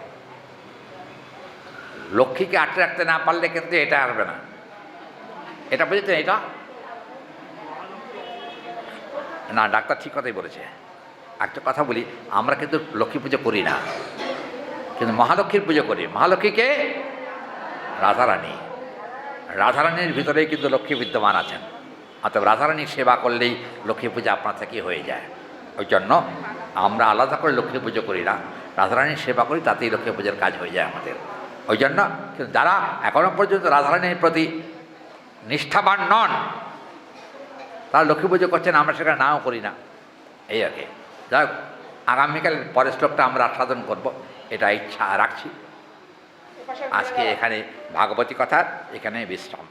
লক্ষ্মীকে আটকে রাখতে না পারলে কিন্তু এটা আসবে না। এটা বুঝেছেন? এটা না, ডাক্তার ঠিক কথাই বলেছে। একটা কথা বলি, আমরা কিন্তু লক্ষ্মী পুজো করি না, কিন্তু মহালক্ষ্মীর পুজো করি। মহালক্ষ্মীকে রাধারানী, রাধারানীর ভিতরেই কিন্তু লক্ষ্মী বিদ্যমান আছেন। অর্থাৎ রাধারানীর সেবা করলেই লক্ষ্মী পূজা আপনার থেকে হয়ে যায়। ওই জন্য আমরা আলাদা করে লক্ষ্মী পুজো করি না, রাধারানীর সেবা করি, তাতেই লক্ষ্মী পূজার কাজ হয়ে যায় আমাদের। ওই জন্য কিন্তু যারা এখনও পর্যন্ত রাধারানীর প্রতি নিষ্ঠাবান নন তারা লক্ষ্মী পুজো করছেন, আমরা সেখানে নাও করি না। এই আর কি। যাই হোক, আগামীকাল পরের শ্লোকটা আমরা আস্বাদন করব, এটা ইচ্ছা রাখছি। আজকে এখানে ভাগবতী কথার এখানে বিশ্রাম।